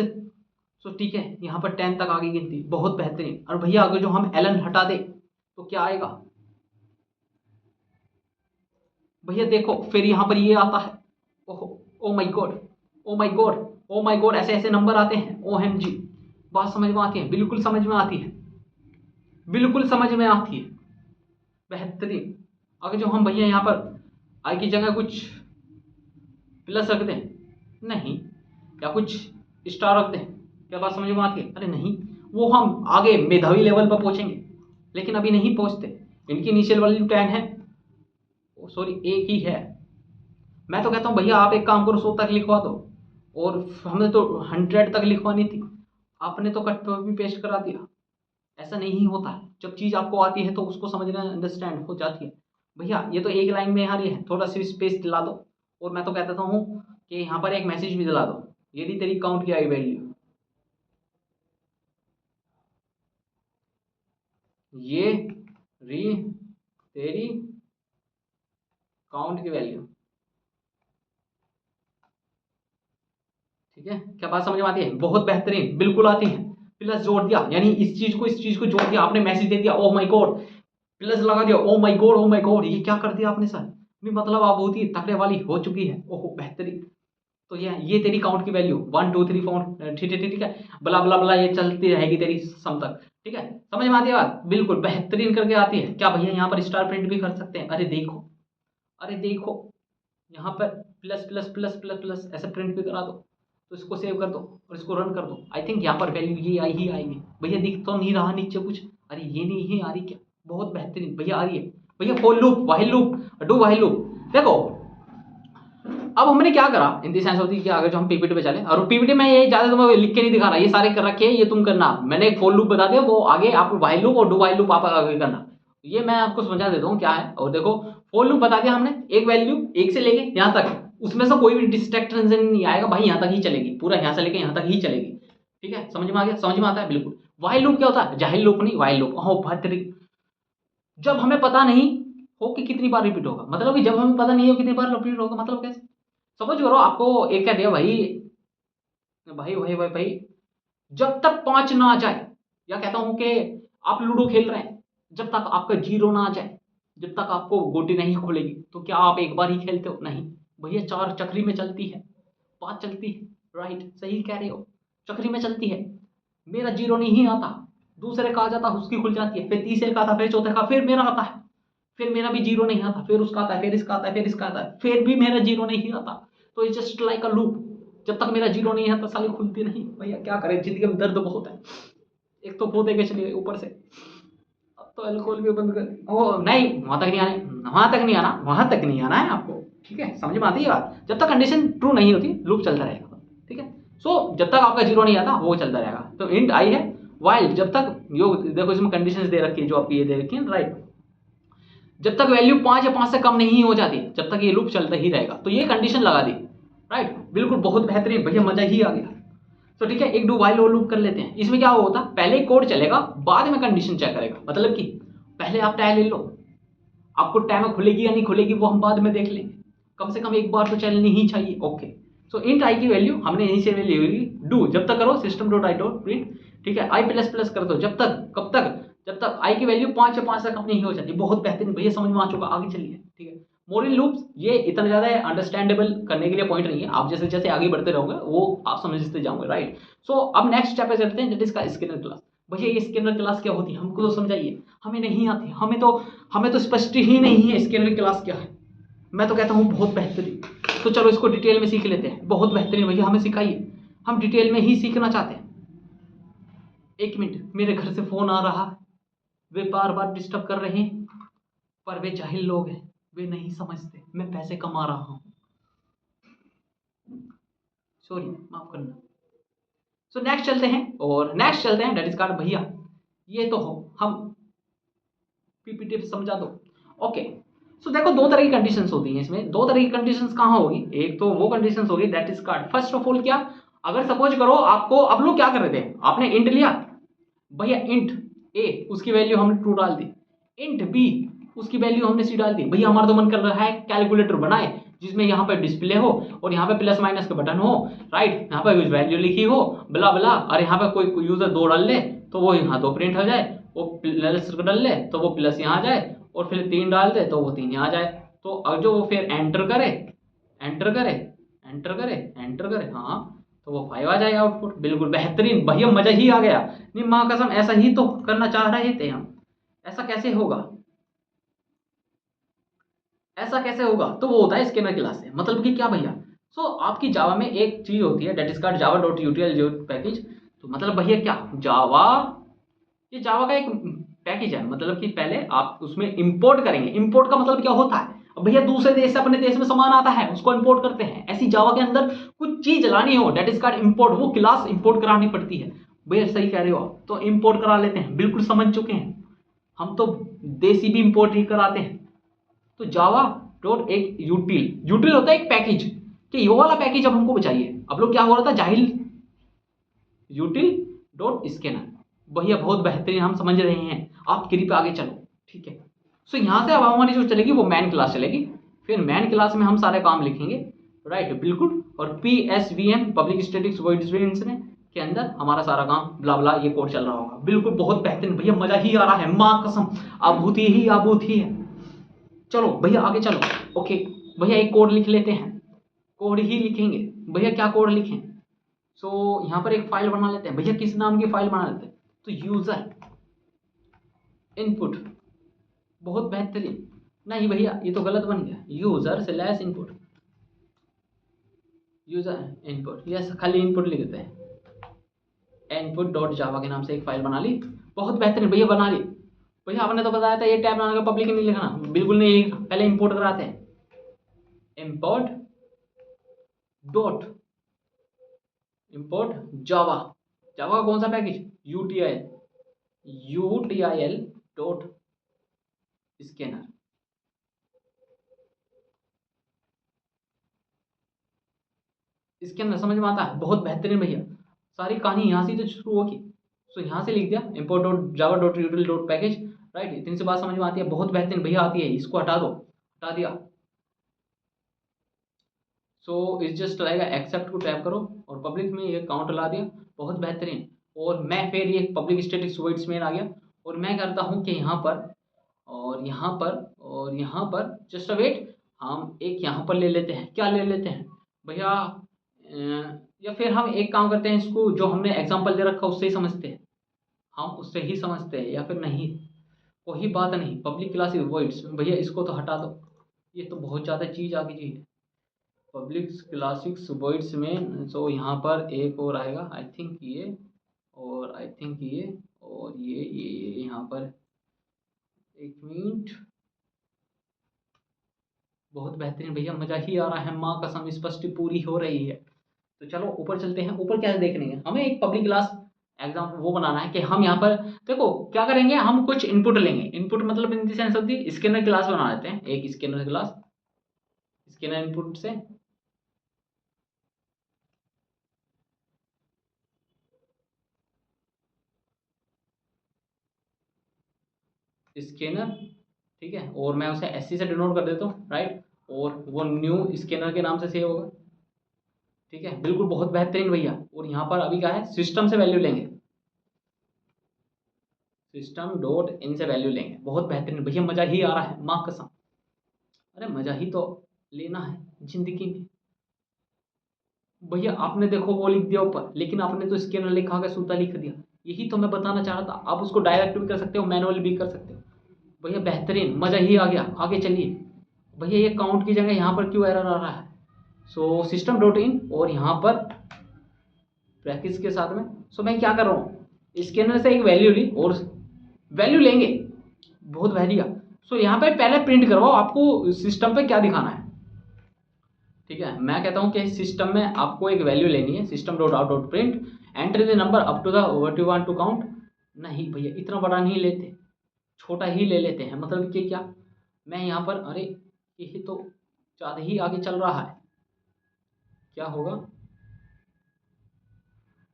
सो ठीक है, यहाँ पर 10 तक आगे गिनती, बहुत बेहतरीन। और भैया अगर जो हम एलन हटा दे तो क्या आएगा भैया, देखो फिर यहाँ पर ये आता है, ओहो, oh my God, oh my God, oh my God, ऐसे ऐसे नंबर आते हैं, OMG। बात समझ में आती है, बिल्कुल समझ में आती है, बिल्कुल समझ में आती है, बेहतरीन। अगर जो हम भैया यहाँ पर आई की जगह कुछ प्लस रख दें, नहीं, या कुछ स्टार रख दें, क्या बात समझ में आती है? अरे नहीं, वो हम आगे मेधावी लेवल पर पहुंचेंगे, लेकिन अभी नहीं पहुंचते। इनकी इनिशियल वैल्यू 10 है, सॉरी 1 ही है। मैं तो कहता हूँ भैया आप एक काम करो, 100 तक लिखवा दो, और हमने तो 100 तक लिखवानी थी, आपने तो कट पे भी पेस्ट करा दिया। ऐसा नहीं होता है, जब चीज़ आपको आती है तो उसको समझना अंडरस्टैंड हो जाती है। भैया ये तो एक लाइन में यहाँ ये है, थोड़ा सी स्पेस दिला दो, और मैं तो कहता हूँ कि यहाँ पर एक मैसेज भी दिला दो, यदि तेरी काउंट की आई वैल्यू, ये री तेरी काउंट की वैल्यू, ठीक है, क्या बात समझ में आती है? बहुत बेहतरीन, बिल्कुल आती है। प्लस जोड़ दिया, यानी इस चीज को जोड़ दिया आपने, मैसेज दे दिया, ओह माय गॉड, प्लस लगा दिया, oh my God, oh my God, ये क्या कर दिया आपने सर? भी मतलब आप बहुत ही तकड़े वाली हो चुकी है, ओहो बेहतरीन। तो ये तेरी काउंट की वैल्यू 1 2 3 4, ठीक है ठीक है, बला बला बला, ये चलती रहेगी तेरी सम तक, ठीक है, समझ में आती है बात? बिल्कुल बेहतरीन करके आती है। क्या भैया यहाँ पर स्टार प्रिंट भी कर सकते हैं? अरे देखो, अरे देखो, यहाँ पर plus plus plus plus plus ऐसे प्रिंट भी करा दो, तो इसको सेव कर दो और इसको रन कर दो। आई थिंक यहाँ पर वैल्यू ये आई ही आएगी। भैया दिख तो नहीं रहा नीचे कुछ? अरे ये नहीं है आ रही क्या? बहुत बेहतरीन भैया आ रही है। भैया for loop, while loop, do while loop. देखो अब हमने क्या करा इन दी सेंस होती है कि अगर जो हम पीपीटी पे चले, और पीपीटी में ये ज्यादा तुम्हें लिख के नहीं दिखा रहा, ये सारे कर रखे हैं, ये तुम करना। मैंने एक फॉर लूप बता दिया, वो आगे आप वाइल लूप और डू वाइल लूप आप आगे करना, ये मैं आपको समझा देता हूँ क्या है। और देखो फॉर लूप बता दिया हमने, एक वैल्यू 1 से लेके यहाँ तक, उसमें से कोई भी डिस्ट्रैक्शन नहीं आएगा भाई, यहाँ तक ही चलेगी, पूरा यहाँ से लेके यहाँ तक ही चलेगी, ठीक है, समझ में आ गया? समझ में आता है बिल्कुल। वाइल लूप क्या होता है? जाहिल लूप नहीं, वाइल लूप। हो बेहतरीन। जब हमें पता नहीं हो कि कितनी बार रिपीट होगा, मतलब कि जब हमें पता नहीं हो कितनी बार रिपीट होगा, मतलब कैसे? सपोज करो आपको एक कह दिया भाई भाई भाई भाई भाई जब तक 5 ना आ जाए, या कहता हूं कि आप लूडो खेल रहे हैं, जब तक आपका 0 ना आ जाए, जब तक आपको गोटी नहीं खुलेगी, तो क्या आप एक बार ही खेलते हो? नहीं भैया, 4 चक्री में चलती है, 5 चलती है, राइट, सही कह रहे हो, चक्री में चलती है। मेरा 0 नहीं आता, दूसरे का आ जाता, उसकी खुल जाती है, फिर तीसरे का आता, फिर चौथे का, फिर मेरा आता है, फिर मेरा भी 0 नहीं आता, फिर उसका आता है, फिर इसका आता है, फिर इसका आता है, फिर भी मेरा 0 नहीं आता। तो it's just like a loop. जब तक मेरा 0 नहीं आता साली खुलती नहीं। भैया क्या करें, जिंदगी में दर्द बहुत है, एक तो खो देके चलिए ऊपर से, अब तो अल्कोहल भी बंद कर, ओ नहीं, वहां तक नहीं आने, वहां तक नहीं आना, वहां तक नहीं आना है आपको, ठीक है, समझ में आती है बात? जब तक कंडीशन ट्रू नहीं होती लूप चलता रहेगा, ठीक है। सो जब तक आपका 0 नहीं आता वो चलता रहेगा। तो इंट आई है, वाइल जब तक यो, देखो इसमें कंडीशंस दे रखी है जो आपकी ये दे रखी है, राइट, जब तक वैल्यू 5 या 5 से कम नहीं हो जाती, जब तक ये लूप चलता ही रहेगा। तो ये कंडीशन लगा दी, राइट, बिल्कुल बहुत बेहतरीन भैया, मजा ही आ गया। तो ठीक है, एक डू वाइल और लूप कर लेते हैं। इसमें क्या होता है, पहले कोड चलेगा, बाद में कंडीशन चेक करेगा, मतलब कि पहले आप टाइम ले लो, आपको टाइम खुलेगी या नहीं खुलेगी वो हम बाद में देख लेंगे, कम से कम एक बार तो चलनी ही चाहिए, ओके। सो इंट आई की वैल्यू हमने यहीं से वैल्यू डू, जब तक करो system dot I dot print, ठीक है, आई प्लस प्लस कर दो, जब तक, कब तक, जब तक आई की वैल्यू 5 या 5 से कम नहीं हो जाती। बहुत बेहतरीन भैया, समझ में आ चुका, आगे चलिए, ठीक है। मोरल लूप्स ये इतना ज्यादा अंडरस्टैंडेबल करने के लिए पॉइंट नहीं है, आप जैसे जैसे आगे बढ़ते रहोगे वो आप समझते जाओगे, राइट। सो अब नेक्स्ट स्टेप पे चलते हैं, दैट इज का स्कैनर क्लास। भैया ये स्कैनर क्लास क्या होती है, हमको तो समझाइए, हमें नहीं आती, हमें तो स्पष्ट ही नहीं है स्कैनर क्लास क्या है। मैं तो कहता हूँ बहुत बेहतरीन। तो चलो इसको डिटेल में सीख लेते हैं, बहुत बेहतरीन भैया, हमें सिखाइए, हम डिटेल में ही सीखना चाहते हैं। एक मिनट, मेरे घर से फोन आ रहा है, वे बार बार डिस्टर्ब कर रहे हैं, पर वे जाहिल लोग हैं, वे नहीं समझते मैं पैसे कमा रहा हूं, सॉरी माफ करना। सो नेक्स्ट चलते हैं, और नेक्स्ट चलते हैं डेट इज कार्ड। भैया ये तो हो, हम पीपीटी समझा दो, ओके। सो देखो दो तरह की कंडीशंस होती हैं इसमें, दो तरह की कंडीशंस कहाँ होगी, एक तो वो कंडीशंस होगी that is called. First of all क्या, अगर सपोज करो आपको, अब लोग क्या कर रहे थे, आपने इंट लिया भैया, इंट ए उसकी वैल्यू हमने ट्रू डाल दी, इंट बी उसकी वैल्यू हमने सी डाल दी। भैया हमारा तो मन कर रहा है कैलकुलेटर बनाए, जिसमें यहाँ पर डिस्प्ले हो और यहाँ पे प्लस माइनस के बटन हो, राइट, यहाँ पर वैल्यू लिखी हो बला बला, और यहाँ पे कोई यूजर 2 डाल ले तो वो यहाँ 2 प्रिंट हो जाए, वो प्लस डाल ले तो वो प्लस यहाँ जाए, और फिर 3 डाल दे तो वो 3 यहाँ जाए। तो अब जो वो फिर एंटर करे एंटर करे एंटर करे एंटर करे, हाँ, तो वो 5 आ जाएगा आउटपुट। बिल्कुल बेहतरीन भैया, मजा ही आ गया। नहीं माँ कसम, ऐसा ही तो करना चाह रहे थे हम। ऐसा कैसे होगा, ऐसा कैसे होगा? तो वो होता है स्कैनर क्लास से। मतलब कि क्या भैया, सो आपकी जावा में एक चीज होती है that is called Java dot util जो पैकेज। तो मतलब भैया क्या जावा, ये जावा का एक पैकेज है। मतलब कि पहले आप उसमें इंपोर्ट करेंगे। इंपोर्ट का मतलब क्या होता है? अब भैया दूसरे देश से अपने देश में सामान आता है, उसको इंपोर्ट करते हैं। ऐसी जावा के अंदर कुछ चीज लानी हो डेट इज कॉल्ड इंपोर्ट, वो क्लास इंपोर्ट करानी पड़ती है। भैया सही कह रहे हो आप, तो इंपोर्ट करा लेते हैं। बिल्कुल समझ चुके हैं हम, तो देसी भी इंपोर्ट ही कराते हैं। तो जावा डॉट एक यूटिल, यूटिल होता है एक पैकेज, कि ये वाला पैकेज अब हमको चाहिए। अब लोग क्या हो रहा था जाहिल, यूटिल डॉट स्कैनर। भैया बहुत बेहतरीन, हम समझ रहे हैं, आप कृपया आगे चलो, ठीक है। सो यहाँ से अब हमारी जो चलेगी वो मैन क्लास चलेगी। फिर मैन क्लास में हम सारे काम लिखेंगे, राइट, बिल्कुल। और PSVM पब्लिक स्टैटिक वॉइड के अंदर हमारा सारा काम ब्ला ब्ला ये कोड चल रहा होगा। बिल्कुल बहुत बेहतरीन भैया, मजा ही आ रहा है, माँ कसम, आभूति ही आभूति है। चलो भैया आगे चलो। ओके भैया एक कोड लिख लेते हैं, कोड ही लिखेंगे भैया। क्या कोड लिखें? सो यहाँ पर एक फाइल बना लेते हैं भैया। किस नाम की फाइल बना लेते हैं? तो यूजर इनपुट, बहुत बेहतरीन। नहीं भैया ये तो गलत बन गया, user slash input, user input, yes, खाली इनपुट लिख देते हैं। इनपुट डॉट जावा के नाम से एक फाइल बना ली, बहुत बेहतरीन भैया बना ली। भैया आपने तो बताया था ये टैब बनाने का पब्लिक नहीं लिखना, बिल्कुल नहीं लिखना, पहले इंपोर्ट कराते हैं। इंपोर्ट डॉट इंपोर्ट जावा, जावा का कौन सा पैकेज? यूटीआईएल dot scanner. इसके अंदर समझ में आता है, बहुत बेहतरीन भैया। सारी कहानी यहाँ से तो शुरू होगी। सो यहाँ से लिख दिया import dot Java dot यूटिल dot package, right. इतनी सी बात समझ में आती है, बहुत बेहतरीन भैया आती है। इसको हटा दो, हटा दिया। सो इस जस्ट आएगा, एक्सेप्ट को टैप करो और पब्लिक में ये काउंट ला दिया, बहुत बेहतरीन। और मैं फिर ये पब्लिक स्टैटिक वॉइड्स में आ गया, और मैं करता हूँ कि यहाँ पर और यहाँ पर और यहाँ पर जस्ट वेट, हम एक यहाँ पर ले लेते हैं। क्या ले लेते हैं भैया? या फिर हम एक काम करते हैं, इसको जो हमने एग्जांपल दे रखा उससे ही समझते हैं, हम उससे ही समझते हैं, या फिर नहीं, कोई बात नहीं। पब्लिक क्लास वॉइड्स भैया इसको तो हटा दो, ये तो बहुत ज़्यादा चीज़ आ गई है पब्लिक क्लासिक्स वॉइड्स में। सो यहाँ पर एक और आएगा, आई थिंक ये, और आई थिंक ये, और ये यहाँ पर, एक मिनट, बहुत बेहतरीन भैया, मजा ही आ रहा है, माँ कसम, स्पष्ट पूरी हो रही है। तो चलो ऊपर चलते हैं। ऊपर क्या देखने है हमें? एक पब्लिक क्लास एग्जाम वो बनाना है कि हम यहाँ पर देखो क्या करेंगे, हम कुछ इनपुट लेंगे। इनपुट मतलब इन द सेंस होती है, स्कैनर क्लास बना लेते हैं, एक स्कैनर क्लास, स्कैनर इनपुट से स्कैनर, ठीक है, और मैं उसे SC से डिनोट कर देता हूँ, राइट, और वो न्यू स्कैनर के नाम से सेव होगा, ठीक है, बिल्कुल बहुत बेहतरीन भैया। और यहाँ पर अभी क्या है, सिस्टम से वैल्यू लेंगे, सिस्टम डॉट इन से वैल्यू लेंगे, बहुत बेहतरीन भैया, मजा ही आ रहा है, माँ कसम। अरे मजा ही तो लेना है जिंदगी में भैया। आपने देखो वो लिख दिया ऊपर, लेकिन आपने तो स्कैनर लिखा के सूता लिख दिया। यही तो मैं बताना चाह रहा था, आप उसको डायरेक्ट भी कर सकते हो, मैनुअल भी कर सकते हो भैया, बेहतरीन, मजा ही आ गया। आगे चलिए भैया, ये काउंट की जगह यहाँ पर क्यों एरर आ रहा है? सो सिस्टम डॉट इन और यहाँ पर ब्रैकेट्स के साथ में। सो मैं क्या कर रहा हूँ, स्कैनर से एक वैल्यू ली और वैल्यू लेंगे, बहुत बढ़िया। सो यहाँ पे पहले प्रिंट करवाओ, आपको सिस्टम पे क्या दिखाना है, ठीक है। मैं कहता हूँ कि सिस्टम में आपको एक वैल्यू लेनी है, system dot out dot print enter the number up to the what you want to count. नहीं भैया इतना बड़ा नहीं लेते, छोटा ही ले लेते हैं। मतलब कि क्या, मैं यहाँ पर, अरे ये तो ज़्यादा ही आगे चल रहा है, क्या होगा?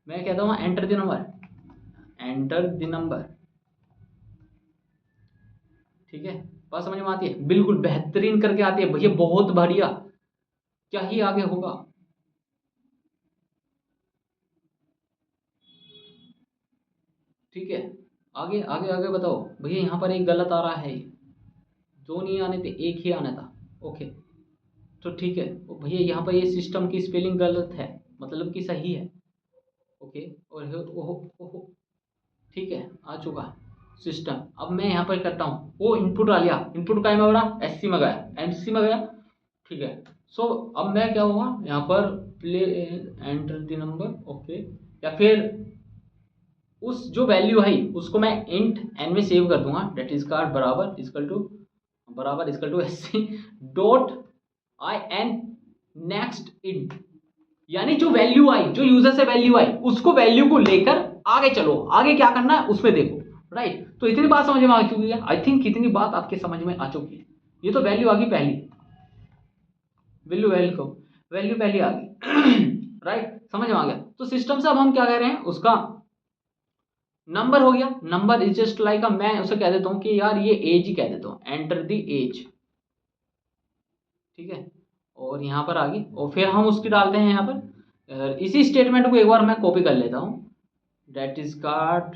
मैं कहता हूँ enter the number, enter the number, ठीक है। बात समझ में आती है? बिल्कुल बेहतरीन करके आती है भैया, बहुत बढ़िया। क्या ही आगे होगा? ठीक है, आगे आगे आगे बताओ भैया। यहाँ पर एक गलत आ रहा है, दो नहीं आने थे, एक ही आना था। ओके, तो ठीक है। ओ भैया यहाँ पर ये सिस्टम की स्पेलिंग गलत है, मतलब कि सही है। ओके, और ओहो ओहो, ठीक है, आ चुका सिस्टम। अब मैं यहाँ पर करता हूँ, वो इनपुट आ गया, इनपुट का मैं बड़ा एस सी में गया, एम सी में गया। ठीक है, सो अब मैं क्या हुआ यहाँ पर, play enter the number. Okay, या फिर उस जो वैल्यू है उसको मैं इंट एन में सेव कर दूंगा, डेट इज कार्ड बराबर equal to S C dot I N next int. यानी जो वैल्यू आई, जो यूजर से वैल्यू आई, उसको वैल्यू को लेकर आगे चलो, आगे क्या करना है उसमें देखो। राइट, तो इतनी बात समझ में आ चुकी है, आई थिंक इतनी बात आपके समझ में आ चुकी है। ये तो वैल्यू आ गई पहली, वैल्यू पहली आ गई। राइट, समझ में आ गया। तो सिस्टम से अब हम क्या कह रहे हैं, उसका नंबर हो गया। नंबर इज जस्ट लाइक मैं उसे कह देता हूं कि यार ये एज ही कह देता हूं, एंटर द एज। ठीक है, और यहाँ पर आ गई, और फिर हम उसकी डालते हैं यहाँ पर। इसी स्टेटमेंट को एक बार मैं कॉपी कर लेता हूँ, that is called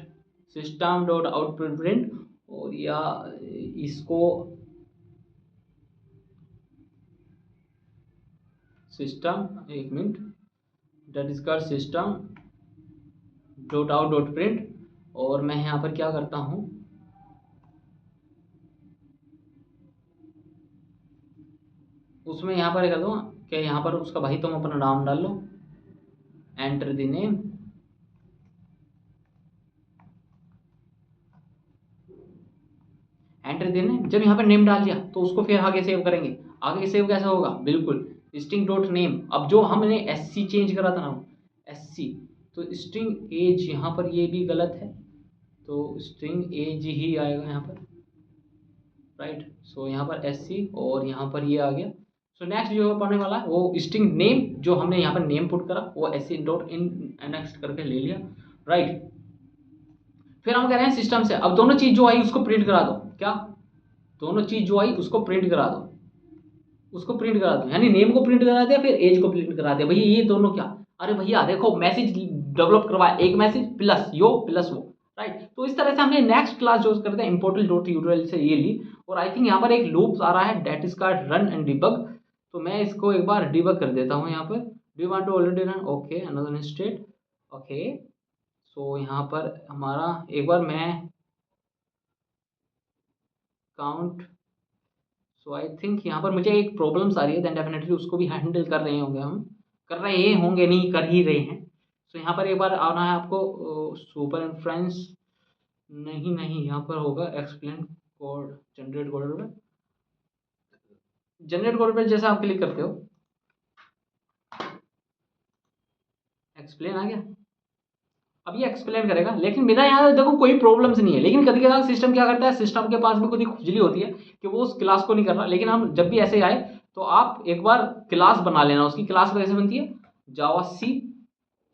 system dot output print, और या इसको सिस्टम, एक minute, that is called system dot out dot print. और मैं यहाँ पर क्या करता हूँ, उसमें यहाँ पर कर दूँगा कि यहाँ पर उसका भाई तुम अपना नाम डाल लो, enter the name. Enter the name, जब यहाँ पर नेम डाल दिया तो उसको फिर आगे सेव करेंगे। आगे सेव कैसे होगा, बिल्कुल स्ट्रिंग डॉट नेम। अब जो हमने एस सी चेंज करा था ना, एस सी, तो स्ट्रिंग एज यहाँ पर ये भी गलत है, तो स्ट्रिंग एज ही आएगा यहाँ पर। राइट, सो यहाँ पर एस सी, और यहाँ पर ये आ गया। सो नेक्स्ट जो पढ़ने वाला है वो स्ट्रिंग नेम, जो हमने यहाँ पर नेम पुट करा वो S C dot in next करके ले लिया। राइट, फिर हम कह रहे हैं सिस्टम से अब दोनों चीज जो आई उसको प्रिंट करा दो। क्या, दोनों चीज जो आई उसको प्रिंट करा दो, उसको प्रिंट करा दो, यानी नेम को प्रिंट करा दिया, फिर एज को प्रिंट करा दिया। भैया ये दोनों क्या, अरे भैया देखो मैसेज डेवलप करवाया, एक मैसेज प्लस यो प्लस वो। राइट, तो इस तरह से हमने नेक्स्ट क्लास जो करते हैं इंपोर्टल डॉट यूआरएल से ये ली। और आई थिंक यहाँ पर एक लूप आ रहा है, डेट इज का रन एंड डिबग। तो मैं इसको एक बार डिबग कर देता हूँ यहाँ पर। Do you want to already run, okay another state. Okay, so यहाँ पर हमारा एक बार मैं काउंट, सो आई थिंक यहाँ पर मुझे एक प्रॉब्लम्स आ रही है, देन डेफिनेटली उसको भी हैंडल कर रहे होंगे हम, कर रहे होंगे नहीं कर ही रहे हैं। सो यहाँ पर एक बार आना है आपको सुपर इन्फ्रेंस, नहीं नहीं यहाँ पर होगा एक्सप्लेन कोड, जनरेट कोड पर, जनरेट कोड पर जैसे आप क्लिक करते हो एक्सप्लेन आ गया। अब ये एक्सप्लेन करेगा, लेकिन मेरा यहाँ देखो कोई प्रॉब्लम्स नहीं है, लेकिन कभी कभी सिस्टम क्या करता है, सिस्टम के पास भी खुद ही खुजली होती है कि वो उस क्लास को नहीं कर रहा। लेकिन हम जब भी ऐसे आए तो आप एक बार क्लास बना लेना, उसकी क्लास कैसे बनती है, जावा सी।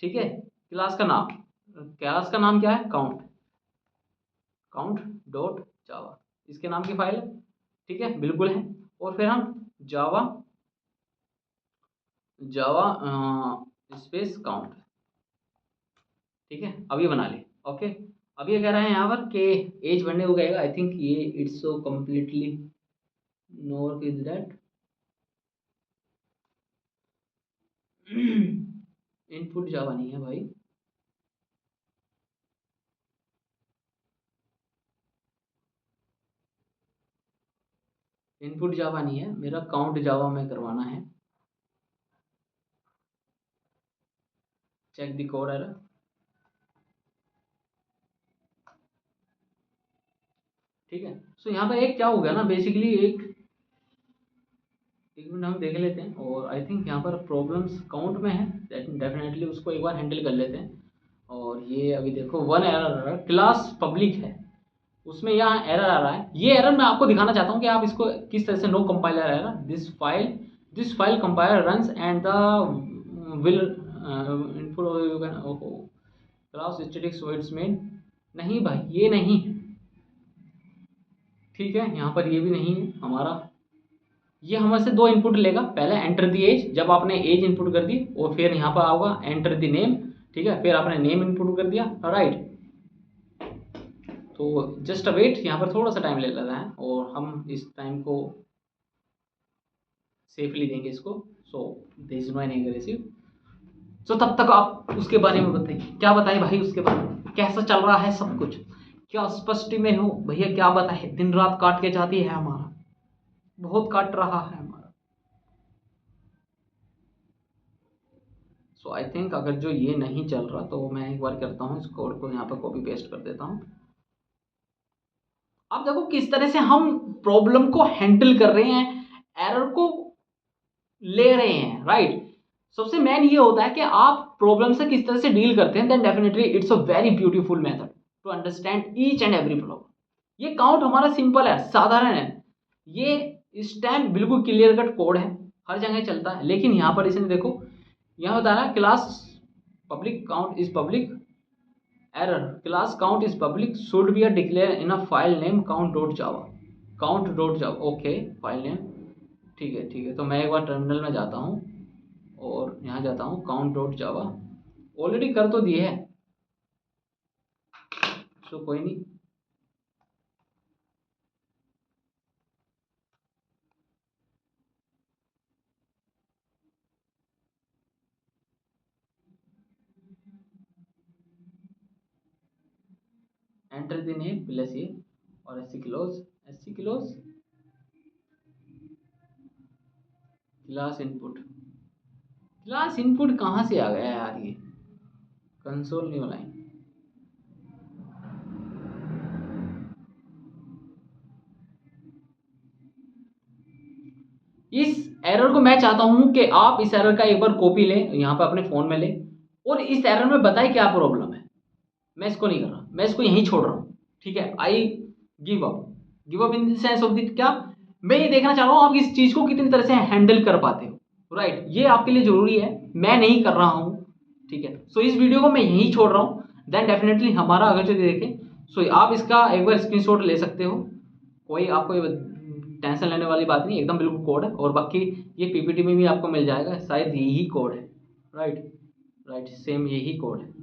ठीक है, क्लास का नाम, क्लास का नाम क्या है, काउंट, काउंट डॉट जावा, इसके नाम की फाइल है। ठीक है, बिल्कुल है। और फिर हम जावा जावा स्पेस काउंट, ठीक है, अब ये बना ले। ओके, अब ये कह रहे हैं यहाँ पर कि एज बढ़ने को कहेगा, आई थिंक ये it's so completely no work is that. Input Java नहीं है भाई, इनपुट जावा नहीं है मेरा, काउंट जावा में करवाना है। Check the code error. ठीक है, सो यहाँ पर एक क्या हो गया ना, बेसिकली एक मिनट हम देख लेते हैं। और आई थिंक यहाँ पर प्रॉब्लम्स काउंट में है, डेफिनेटली उसको एक बार हैंडल कर लेते हैं। और ये अभी देखो वन एरर, क्लास पब्लिक है, उसमें यहाँ एरर आ रहा है। ये एरर मैं आपको दिखाना चाहता हूँ कि आप इसको किस तरह से, no compiler error, this file compiler runs and the will input you can, ओहो class static so it's main, नहीं भाई ये नहीं। ठीक है, यहाँ पर ये भी नहीं है हमारा, ये हमसे 2 इनपुट लेगा, पहले एंटर दी एज, जब आपने एज इनपुट कर दी, और फिर यहाँ पर आओगा एंटर दी नेम, ठीक है, फिर आपने नेम इनपुट कर दिया, राइट। तो जस्ट अ वेट, यहाँ पर थोड़ा सा टाइम ले लेता है और हम इस टाइम को सेफली देंगे इसको। So there is no any aggressive. So तब तक आप उसके बारे में बताइए, क्या बताएं भाई उसके बारे में, कैसा चल रहा है सब कुछ, क्या स्पष्टि में हो भैया, क्या बताए, दिन रात काट के जाती है हमारा, बहुत काट रहा है हमारा। सो आई थिंक अगर जो ये नहीं चल रहा तो मैं एक बार करता हूँ, इस कोड को यहाँ पर कॉपी पेस्ट कर देता हूँ। अब देखो किस तरह से हम प्रॉब्लम को हैंडल कर रहे हैं, एरर को ले रहे हैं, राइट। सबसे मेन ये होता है कि आप प्रॉब्लम से किस तरह से डील करते हैं, then definitely it's a very beautiful method to understand each and every problem. ये काउंट हमारा सिंपल है, साधारण है, ये इस टाइम बिल्कुल क्लियर कट कोड है, हर जगह चलता है। लेकिन यहाँ पर इसने देखो, यहाँ बता रहा है class public count is public, error class count is public should be declare in a file name count.java, okay file name, ठीक है। तो मैं एक बार टर्मिनल में जाता हूँ और यहाँ जाता हूँ count.java, ऑलरेडी कर तो दिए है, सो कोई नहीं। एंटर द नेम प्लस ये और एससी क्लोज क्लास इनपुट कहाँ से आ गया यार, ये कंसोल न्यू लाइन, इस एरर को मैं चाहता हूं कि आप इस एरर का एक बार कॉपी लें, यहाँ पर अपने फोन में लें और इस एरर में बताएं क्या प्रॉब्लम है। मैं इसको नहीं कर रहा, मैं इसको यहीं छोड़ रहा हूँ, ठीक है। I give up in the sense of the क्या, मैं ये देखना चाह रहा हूँ आप इस चीज को कितनी तरह से हैंडल कर पाते हो, राइट। ये आपके लिए जरूरी है, मैं नहीं कर रहा हूँ, ठीक है। सो इस वीडियो को मैं यहीं छोड़ रहा हूँ, देन डेफिनेटली हमारा अगर जो देखें, सो आप इसका एक बार स्क्रीनशॉट ले सकते हो, कोई आपको टेंशन लेने वाली बात नहीं, एकदम बिल्कुल कोड है। और बाकी ये पीपीटी में भी आपको मिल जाएगा, शायद यही कोड है, राइट सेम यही कोड है।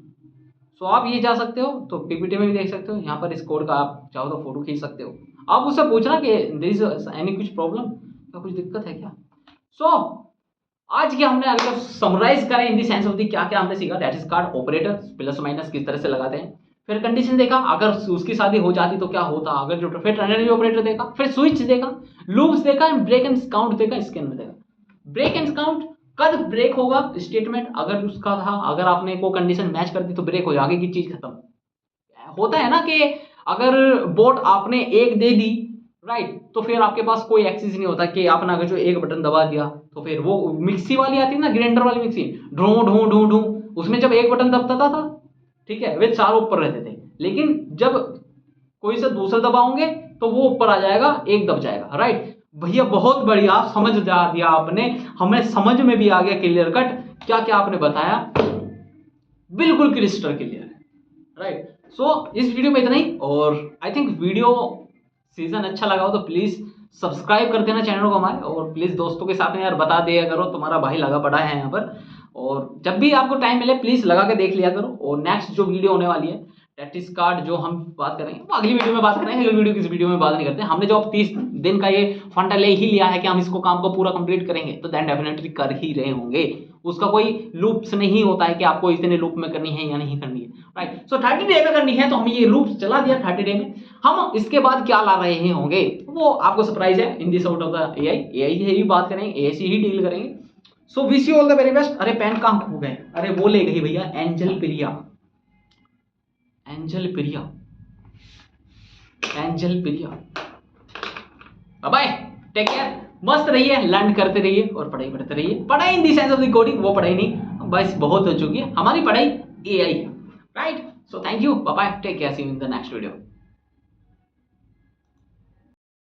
सो आप ये जा सकते हो तो पीपीटी में भी देख सकते हो, यहाँ पर इस कोड का आप चाहो तो फोटो खींच सकते हो। आप उससे पूछना कि देयर इज एनी कुछ प्रॉब्लम, क्या कुछ दिक्कत है क्या। सो आज के हमने अगर समराइज करें in the sense of the क्या क्या हमने सीखा, that is card operator, plus minus किस तरह से लगाते हैं, फिर कंडीशन देखा, अगर उसकी शादी हो जाती तो क्या होता, अगर जो फिर टर्नरी ऑपरेटर देखा, फिर स्विच देखा, लूप्स देखा, ब्रेक एंड काउंट देखा, स्कैन देखा। ब्रेक एंड काउंट कब ब्रेक होगा स्टेटमेंट, अगर उसका था, अगर आपने को कंडीशन मैच कर दी तो ब्रेक हो जाएगी कि चीज खत्म। होता है ना कि अगर बोट आपने एक दे दी, राइट, तो फिर आपके पास कोई एक्सेस नहीं होता कि आपने अगर जो एक बटन दबा दिया तो फिर वो मिक्सी वाली आती है ना, ग्राइंडर वाली मिक्सी, ढूं ढूं ढूं ढूं, उसमें जब एक बटन दबता था, ठीक है, वे चार ऊपर रहते थे, लेकिन जब कोई से दूसरा दबाओगे तो वो ऊपर आ जाएगा, एक दब जाएगा, राइट। भैया बहुत बढ़िया समझ जा दिया आपने, हमें समझ में भी आ गया क्लियर कट, क्या क्या आपने बताया बिल्कुल क्रिस्टल क्लियर है, राइट। सो इस वीडियो में इतना ही, और आई थिंक वीडियो सीजन अच्छा लगा हो तो प्लीज सब्सक्राइब कर देना चैनल को हमारे, और प्लीज दोस्तों के साथ में यार बता दिया करो, तुम्हारा भाई लगा पड़ा है यहाँ पर, और जब भी आपको टाइम मिले प्लीज लगा के देख लिया करो। और नेक्स्ट जो वीडियो होने वाली है दैट इज कार्ड, जो हम बात करेंगे वो अगली वीडियो में बात करेंगे, अगली वीडियो किस वीडियो में बात नहीं करते। हमने जो अब 30 दिन का ये फंडा ले ही लिया है कि हम इसको काम को पूरा कंप्लीट करेंगे, तो देन डेफिनेटली कर ही रहे होंगे, उसका कोई लूप्स नहीं होता है कि आपको इतने लूप में करनी है या नहीं करनी है, राइट। सो 30 डे में करनी है तो हम ये लूप चला दिया 30 डे में, हम इसके बाद क्या ला रहे होंगे वो आपको सरप्राइज है। In this out of the AI ही बात करेंगे, एआई से ही डील करेंगे। So wish you all the very best. अरे पेन कहाँ खो गए, अरे वो ले गई भैया, Angel Priya, bye, take care, मस्त रहिए, लर्न करते रहिए और पढ़ाई पढ़ते रहिए। पढ़ाई in the sense of the coding, वो पढ़ाई नहीं, बस बहुत हो चुकी है, हमारी पढ़ाई एआई है, right. So thank you, bye, take care, see you in the next video.